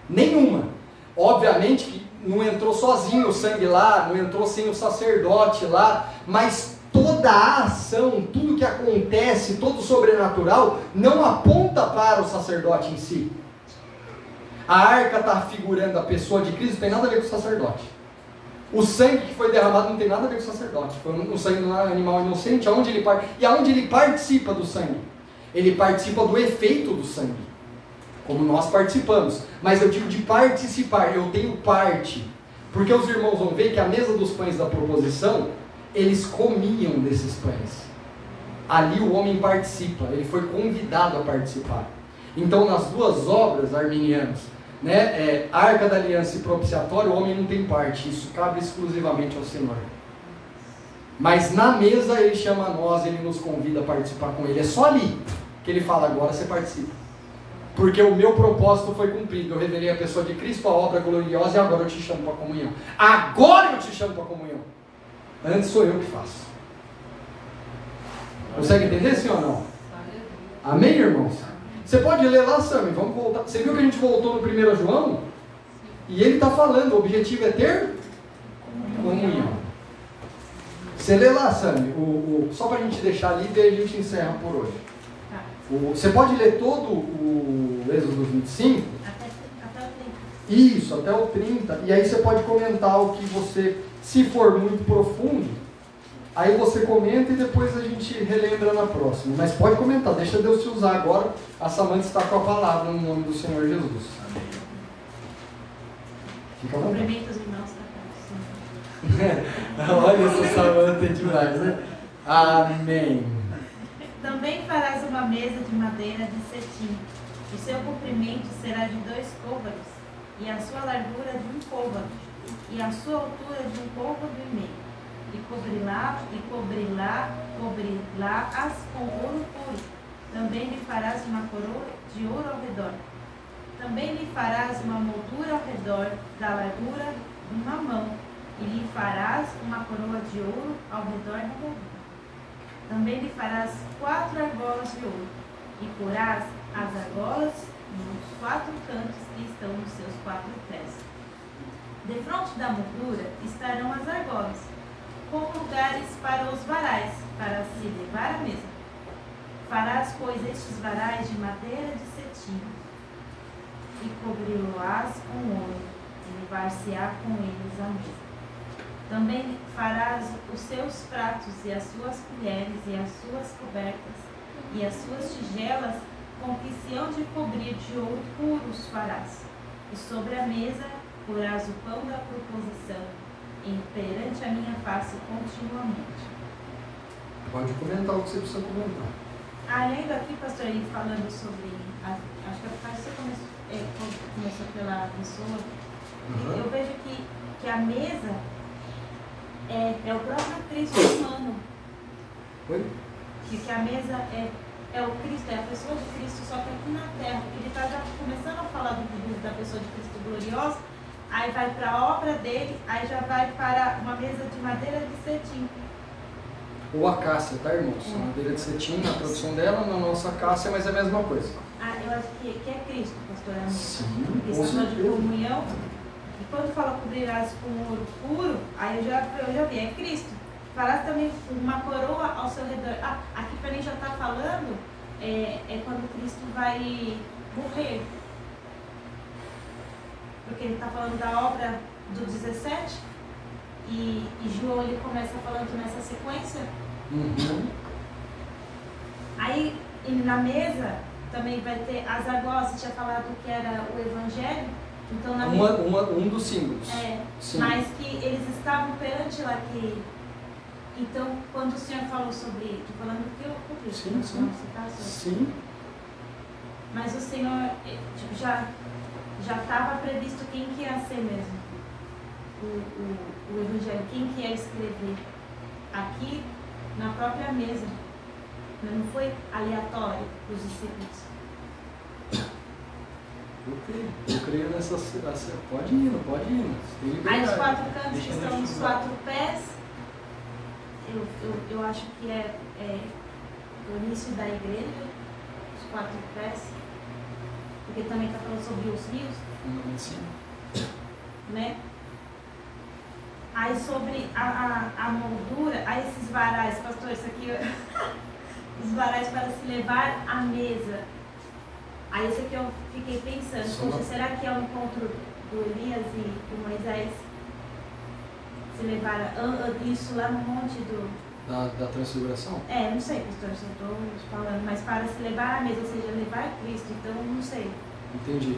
Speaker 1: Nenhuma. Obviamente que não entrou sozinho o sangue lá, não entrou sem o sacerdote lá, mas toda a ação, tudo que acontece, todo o sobrenatural, não aponta para o sacerdote em si. A arca está figurando a pessoa de Cristo, não tem nada a ver com o sacerdote. O sangue que foi derramado não tem nada a ver com o sacerdote. Foi um sangue de um animal inocente, e aonde ele participa do sangue? Ele participa do efeito do sangue, como nós participamos. Mas eu digo de participar, eu tenho parte. Porque os irmãos vão ver que a mesa dos pães da proposição, eles comiam desses pães. Ali o homem participa, ele foi convidado a participar. Então nas duas obras, arminianos, né, Arca da Aliança e Propiciatório, o homem não tem parte, isso cabe exclusivamente ao Senhor. Mas na mesa ele chama nós, ele nos convida a participar com ele. É só ali que ele fala, agora você participa. Porque o meu propósito foi cumprido, eu revelei a pessoa de Cristo, a obra gloriosa, e agora eu te chamo para a comunhão. Agora eu te chamo para a comunhão. Antes sou eu que faço. Consegue entender, sim ou não? Amém, irmãos? Você pode ler lá, Sami, vamos voltar. Você viu que a gente voltou no 1 João? E ele está falando, o objetivo é ter comunhão. Você lê lá, Sami, só para a gente deixar ali, daí a gente encerra por hoje. Você pode ler todo o Êxodo 25?
Speaker 2: Até o 30.
Speaker 1: Isso, até o 30. E aí você pode comentar o que você, se for muito profundo, aí você comenta e depois a gente relembra na próxima. Mas pode comentar, deixa Deus te usar agora. A Samanta está com a palavra no nome do Senhor Jesus. Fica à vontade.
Speaker 2: Cumprimento os irmãos da casa.
Speaker 1: Olha essa Samanta demais, né? Amém.
Speaker 2: Também farás uma mesa de madeira de cetim. O seu comprimento será de 2 côvados, e a sua largura de 1 côvado, e a sua altura de 1 côvado e meio. E cobri-las com ouro puro. Também lhe farás uma coroa de ouro ao redor. Também lhe farás uma moldura ao redor da largura de 1 mão, e lhe farás uma coroa de ouro ao redor da moldura. Também lhe farás 4 argolas de ouro, e porás as argolas nos 4 cantos que estão nos seus 4 pés. Defronte da moldura estarão as argolas, com lugares para os varais, para se levar à mesa. Farás, pois, estes varais de madeira de cetim, e cobri-los com ouro, e levar-se-á com eles à mesa. Também farás os seus pratos e as suas colheres e as suas cobertas e as suas tigelas com que se hão de cobrir de ouro puro os farás. E sobre a mesa porás o pão da proposição, perante a minha face continuamente.
Speaker 1: Pode comentar o que você precisa comentar.
Speaker 2: Lendo aqui, pastor, ele falando sobre, acho que você começou pela pessoa, eu vejo que a mesa é o próprio Cristo humano.
Speaker 1: Oi?
Speaker 2: Que a mesa é o Cristo, é a pessoa de Cristo, só que aqui na terra, porque ele está já começando a falar da pessoa de Cristo gloriosa, aí vai para a obra dele, aí já vai para uma mesa de madeira de cetim.
Speaker 1: Ou acácia, tá, irmãos? A madeira de cetim, na tradução dela, na nossa acácia, mas é a mesma coisa.
Speaker 2: Eu acho que é Cristo, pastor.
Speaker 1: Sim,
Speaker 2: questão de comunhão. E quando fala cobrirás com ouro puro, aí eu já vi, é Cristo. Farás também uma coroa ao seu redor. Aqui para mim já está falando, é quando Cristo vai morrer. Porque ele está falando da obra do 17, e João ele começa falando nessa sequência.
Speaker 1: Uhum.
Speaker 2: Aí na mesa também vai ter as argolas, você tinha falado que era o Evangelho. Então,
Speaker 1: um dos símbolos. Sim.
Speaker 2: Mas que eles estavam perante lá que... Então, quando o Senhor falou sobre... Estou falando que eu ouvi.
Speaker 1: Sim.
Speaker 2: Mas o Senhor já estava previsto quem que ia ser mesmo. O Evangelho, quem que ia escrever. aqui na própria mesa. Não foi aleatório para os discípulos.
Speaker 1: Eu creio nessa. Pode ir, pode ir.
Speaker 2: Aí os 4 cantos que estão nos 4 pés, eu acho que é o início da igreja, os 4 pés, porque também está falando sobre os rios.
Speaker 1: Sim.
Speaker 2: Né? Aí sobre a moldura, aí esses varais, pastor, isso aqui, os varais para se levar à mesa. Aí esse aqui eu fiquei pensando, poxa, será que é o encontro do Elias e Moisés? Se levar isso lá no monte
Speaker 1: da transfiguração?
Speaker 2: Não sei, pastor, se eu estou falando, mas para se levar à mesa, ou seja, levar Cristo, então não sei.
Speaker 1: Entendi.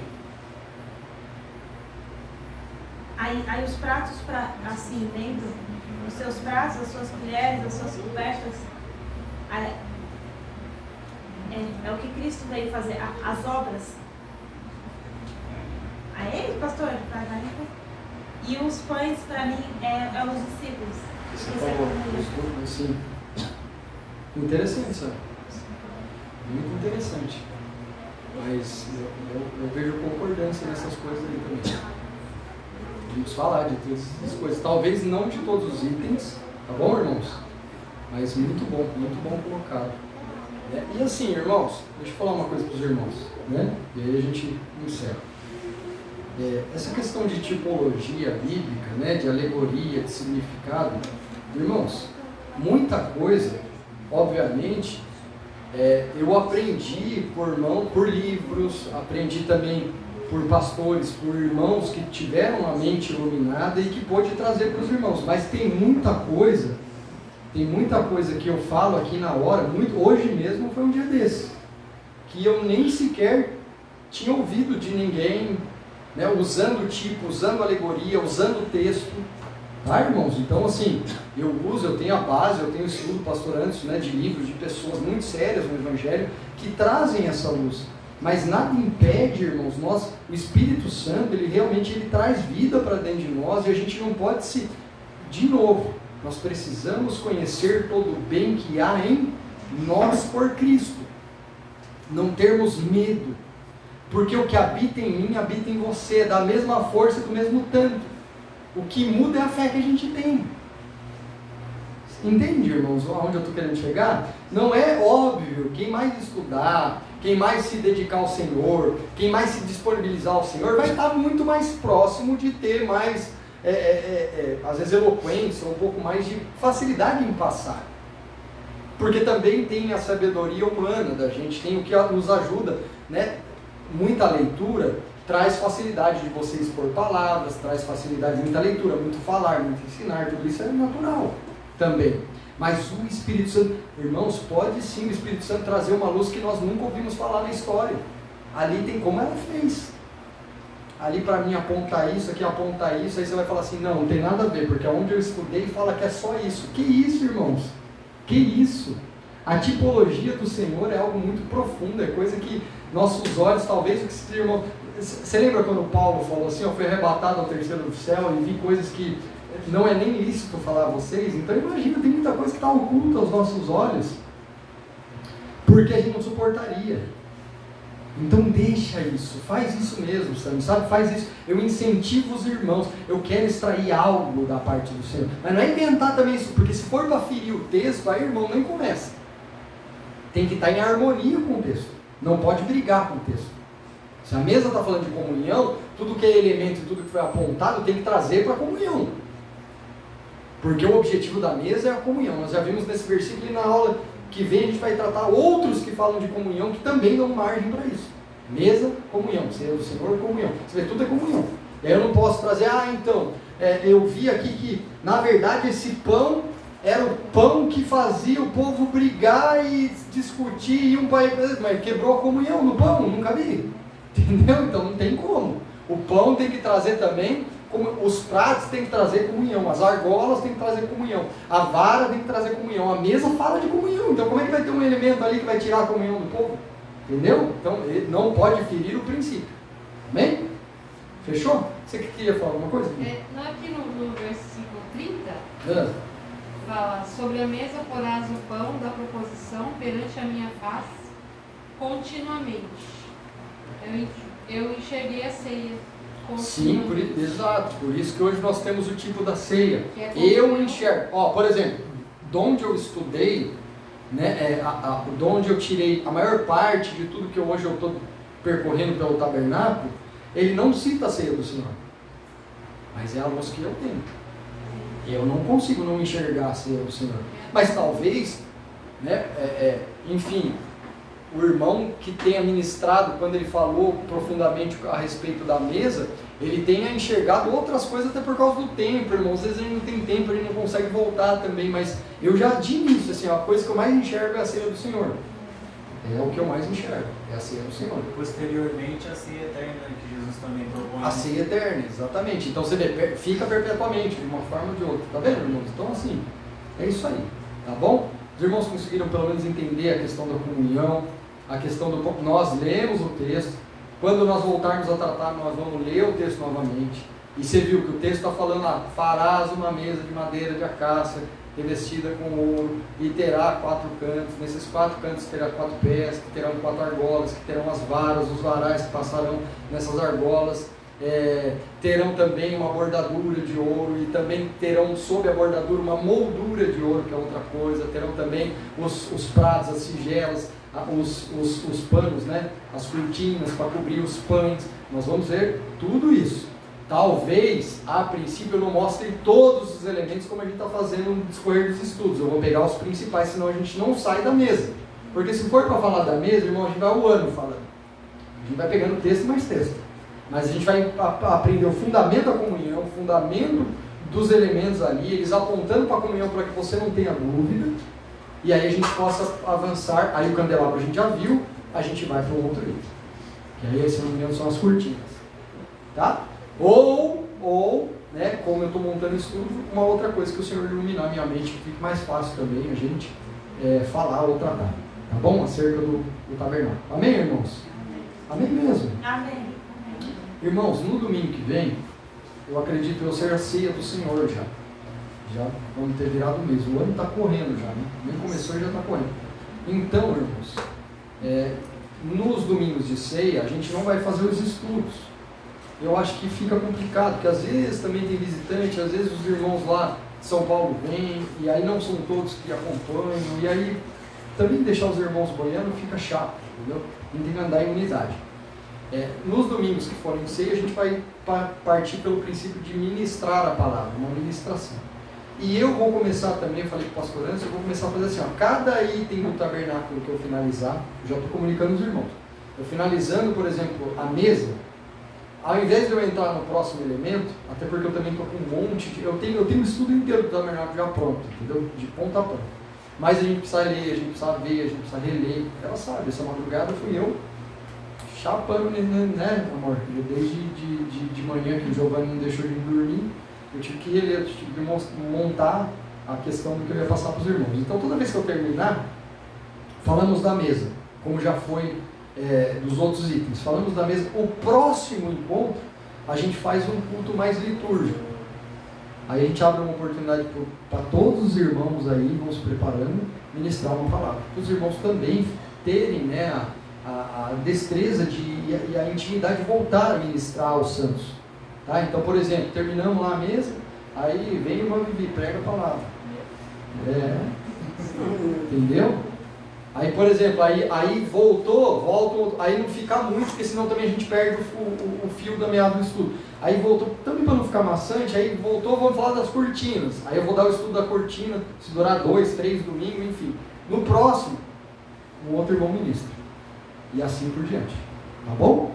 Speaker 2: Aí os pratos, assim, lembro, os seus pratos, as suas colheres, as suas cobertas, é o que Cristo veio fazer, as obras. Aí, pastor, e os pães, para mim, é os discípulos.
Speaker 1: Você falou, sim. Interessante, sabe? Muito interessante. Mas eu vejo concordância nessas coisas aí também. Vamos falar de todas essas coisas. Talvez não de todos os itens, tá bom, irmãos? Mas muito bom colocado. E assim, irmãos, deixa eu falar uma coisa para os irmãos, né? E aí a gente encerra. Essa questão de tipologia bíblica, né? De alegoria, de significado, irmãos, muita coisa, obviamente, eu aprendi por livros, aprendi também por pastores, por irmãos que tiveram a mente iluminada e que pôde trazer para os irmãos. Mas tem muita coisa que eu falo aqui na hora, hoje mesmo foi um dia desse, que eu nem sequer tinha ouvido de ninguém, né, usando alegoria, usando texto. Tá, irmãos? Então, assim, eu tenho a base, eu tenho estudo, pastor Anderson, né, de livros, de pessoas muito sérias no Evangelho, que trazem essa luz. Mas nada impede, irmãos, o Espírito Santo, ele realmente traz vida para dentro de nós, e a gente não pode de novo, nós precisamos conhecer todo o bem que há em nós por Cristo. Não termos medo, porque o que habita em mim, habita em você, é da mesma força, do mesmo tanto. O que muda é a fé que a gente tem. Entende, irmãos, aonde eu estou querendo chegar? Não é óbvio, quem mais estudar, quem mais se dedicar ao Senhor, quem mais se disponibilizar ao Senhor, vai estar muito mais próximo de ter mais, às vezes, eloquência, um pouco mais de facilidade em passar. Porque também tem a sabedoria humana da gente, tem o que nos ajuda, né? Muita leitura traz facilidade de você expor palavras, traz facilidade de muita leitura, muito falar, muito ensinar, tudo isso é natural também. Mas o Espírito Santo, irmãos, pode sim o Espírito Santo trazer uma luz que nós nunca ouvimos falar na história. Ali tem como ela fez. Ali para mim aponta isso, aqui aponta isso, aí você vai falar assim, não tem nada a ver, porque onde eu estudei fala que é só isso. Que isso, irmãos? Que isso? A tipologia do Senhor é algo muito profundo, é coisa que nossos olhos, talvez o que se irmão. Você lembra quando Paulo falou assim, eu fui arrebatado ao terceiro céu e vi coisas que não é nem lícito falar a vocês? Então imagina, tem muita coisa que está oculta aos nossos olhos, porque a gente não suportaria. Então deixa isso, faz isso mesmo, sabe? Faz isso. Eu incentivo os irmãos, eu quero extrair algo da parte do Senhor, mas não é inventar também isso, porque se for para ferir o texto, aí irmão, nem começa. Tem que estar em harmonia com o texto, não pode brigar com o texto. Se a mesa está falando de comunhão, tudo que é elemento e tudo que foi apontado tem que trazer para a comunhão. Porque o objetivo da mesa é a comunhão. Nós já vimos nesse versículo e na aula que vem a gente vai tratar outros que falam de comunhão, que também dão margem para isso. Mesa, comunhão. Ceia do Senhor, comunhão. Você vê, tudo é comunhão. E aí eu não posso trazer, eu vi aqui que, na verdade, esse pão era o pão que fazia o povo brigar e discutir, e mas quebrou a comunhão no pão, nunca vi. Entendeu? Então não tem como. O pão tem que trazer também, os pratos tem que trazer comunhão, as argolas tem que trazer comunhão, a vara tem que trazer comunhão, a mesa fala de comunhão. Então como é que vai ter um elemento ali que vai tirar a comunhão do povo? Entendeu? Então ele não pode ferir o princípio. Amém? Fechou? Você queria falar alguma coisa?
Speaker 3: Não, aqui no versículo 30, fala: sobre a mesa porás o pão da proposição perante a minha face continuamente. Eu enxerguei a ceia.
Speaker 1: Sim, exato. Por isso que hoje nós temos o tipo da ceia.
Speaker 3: Que é
Speaker 1: Eu enxergo. Por exemplo, de onde eu estudei, né, de onde eu tirei a maior parte de tudo que hoje eu estou percorrendo pelo tabernáculo, ele não cita a ceia do Senhor. Mas é a luz que eu tenho. Eu não consigo não enxergar a ceia do Senhor. Mas talvez, né, enfim, o irmão que tenha ministrado, quando ele falou profundamente a respeito da mesa, ele tenha enxergado outras coisas até por causa do tempo, irmão. Às vezes ele não tem tempo, ele não consegue voltar também, mas eu já de início, assim, a coisa que eu mais enxergo é a ceia do Senhor. É o que eu mais enxergo, é a ceia do Senhor.
Speaker 4: Posteriormente, a ceia eterna, que Jesus também propõe.
Speaker 1: A ceia eterna, exatamente. Então você vê, fica perpetuamente, de uma forma ou de outra. Tá vendo, irmãos? Então assim, é isso aí, tá bom? Os irmãos conseguiram pelo menos entender a questão da comunhão, a questão do... Nós lemos o texto, quando nós voltarmos a tratar, nós vamos ler o texto novamente. E você viu que o texto está falando, farás uma mesa de madeira de acácia, revestida com ouro, e terá 4 cantos, nesses 4 cantos terá 4 pés, que terão 4 argolas, que terão as varas, os varais que passarão nessas argolas, terão também uma bordadura de ouro, e também terão sob a bordadura uma moldura de ouro, que é outra coisa, terão também os pratos, as tigelas, os panos, né? As cortinas para cobrir os pães. Nós vamos ver tudo isso. Talvez, a princípio, eu não mostre todos os elementos como a gente está fazendo no discorrer dos estudos. Eu vou pegar os principais, senão a gente não sai da mesa. Porque se for para falar da mesa, irmão, a gente vai o ano falando. A gente vai pegando texto mais texto. Mas a gente vai aprender o fundamento da comunhão, o fundamento dos elementos ali, eles apontando para a comunhão para que você não tenha dúvida. E aí a gente possa avançar. Aí o candelabro a gente já viu, a gente vai para um outro item. Que aí, se não me engano, são as cortinas. Tá? Ou, né, como eu estou montando isso tudo, uma outra coisa que o Senhor iluminar minha mente, que fique mais fácil também a gente falar ou tratar. Tá bom? Acerca do tabernáculo. Amém, irmãos? Amém mesmo?
Speaker 2: Amém.
Speaker 1: Irmãos, no domingo que vem, eu acredito eu ser a ceia do Senhor já. Já vamos ter virado o mês. O ano está correndo já, né? Nem começou e já está correndo. Então, irmãos, nos domingos de ceia, a gente não vai fazer os estudos. Eu acho que fica complicado, porque às vezes também tem visitante, às vezes os irmãos lá de São Paulo vêm, e aí não são todos que acompanham, e aí também deixar os irmãos boiando fica chato, entendeu? A gente tem que andar em unidade. Nos domingos que forem ceia, a gente vai partir pelo princípio de ministrar a palavra, uma ministração. E eu vou começar também, eu falei com o pastor antes, eu vou começar a fazer assim, cada item do tabernáculo que eu finalizar, eu já estou comunicando os irmãos. Eu finalizando, por exemplo, a mesa, ao invés de eu entrar no próximo elemento, até porque eu também estou com um monte de... Eu tenho o estudo inteiro do tabernáculo já pronto, entendeu? De ponta a ponta. Mas a gente precisa ler, a gente precisa ver, a gente precisa reler. Ela sabe, essa madrugada fui eu chapando, né, amor? Desde de manhã, que o Giovanni não deixou de dormir, eu tive que reler, eu tive que montar a questão do que eu ia passar para os irmãos. Então, toda vez que eu terminar, falamos da mesa, como já foi dos outros itens. Falamos da mesa. O próximo encontro, a gente faz um culto mais litúrgico. Aí a gente abre uma oportunidade para todos os irmãos aí, vão se preparando, ministrar uma palavra. Para os irmãos também terem, né, a destreza e a intimidade de voltar a ministrar aos santos. Tá? Então, por exemplo, terminamos lá a mesa, aí vem o irmão Vivi, prega a palavra. Entendeu? Aí, por exemplo, aí voltou, aí não fica muito, porque senão também a gente perde o fio da meada do estudo. Aí voltou, também para não ficar maçante, aí voltou, vamos falar das cortinas. Aí eu vou dar o estudo da cortina, se durar 2, 3 domingos, enfim. No próximo, um outro irmão ministra. E assim por diante. Tá bom?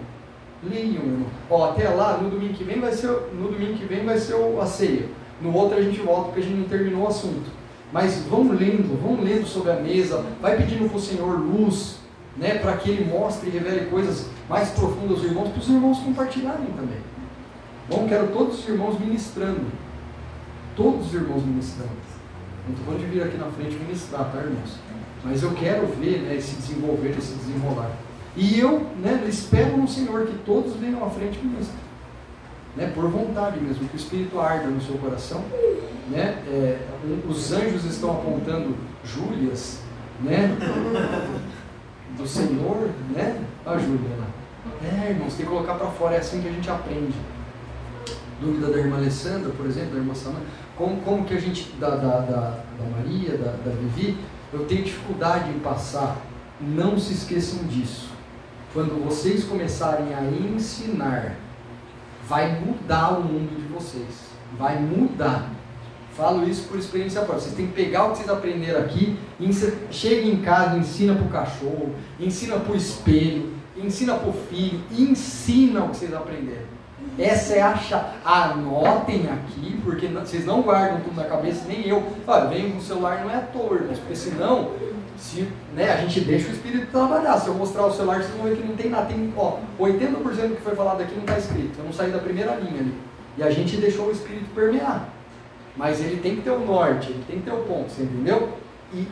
Speaker 1: Leiam, irmão. Até lá, no domingo que vem vai ser a ceia. No outro a gente volta, porque a gente não terminou o assunto. Mas vamos lendo sobre a mesa, vai pedindo para o Senhor luz, né, para que Ele mostre e revele coisas mais profundas aos irmãos, para os irmãos compartilharem também. Bom, quero todos os irmãos ministrando. Todos os irmãos ministrando. Não estou falando de vir aqui na frente ministrar, tá, irmãos? Mas eu quero ver, né, esse desenvolver, esse desenrolar. E eu, né, espero no Senhor que todos venham à frente e ministrem. Né, por vontade mesmo, que o Espírito arda no seu coração, né, os anjos estão apontando Júlias, né? Do Senhor, né? Olha a Júlia lá. Irmãos, tem que colocar para fora, é assim que a gente aprende. Dúvida da irmã Alessandra, por exemplo, da irmã Samanta, como que a gente, da Maria, da Vivi, eu tenho dificuldade em passar. Não se esqueçam disso. Quando vocês começarem a ensinar, vai mudar o mundo de vocês. Vai mudar. Falo isso por experiência própria. Vocês têm que pegar o que vocês aprenderam aqui, chega em casa, ensina para o cachorro, ensina para o espelho, ensina para o filho, ensina o que vocês aprenderam. Essa é a chave. Anotem aqui, porque vocês não guardam tudo na cabeça, nem eu. Olha, venho com o celular, não é à toa, irmãos, porque senão, a gente deixa o Espírito trabalhar. Se eu mostrar o celular, vocês vão ver que não tem nada. Tem, 80% do que foi falado aqui não está escrito. Eu não saí da primeira linha ali. E a gente deixou o Espírito permear. Mas ele tem que ter o norte, ele tem que ter o ponto, você entendeu? E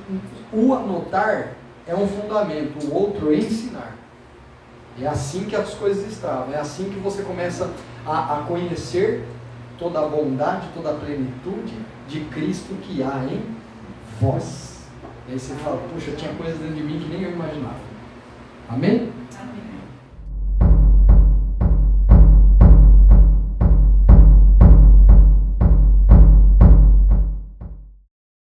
Speaker 1: o anotar é um fundamento, o outro é ensinar. É assim que as coisas estavam, é assim que você começa a conhecer toda a bondade, toda a plenitude de Cristo que há em vós. E aí você fala, puxa, tinha coisas dentro de mim que nem eu imaginava. Amém?
Speaker 2: Amém.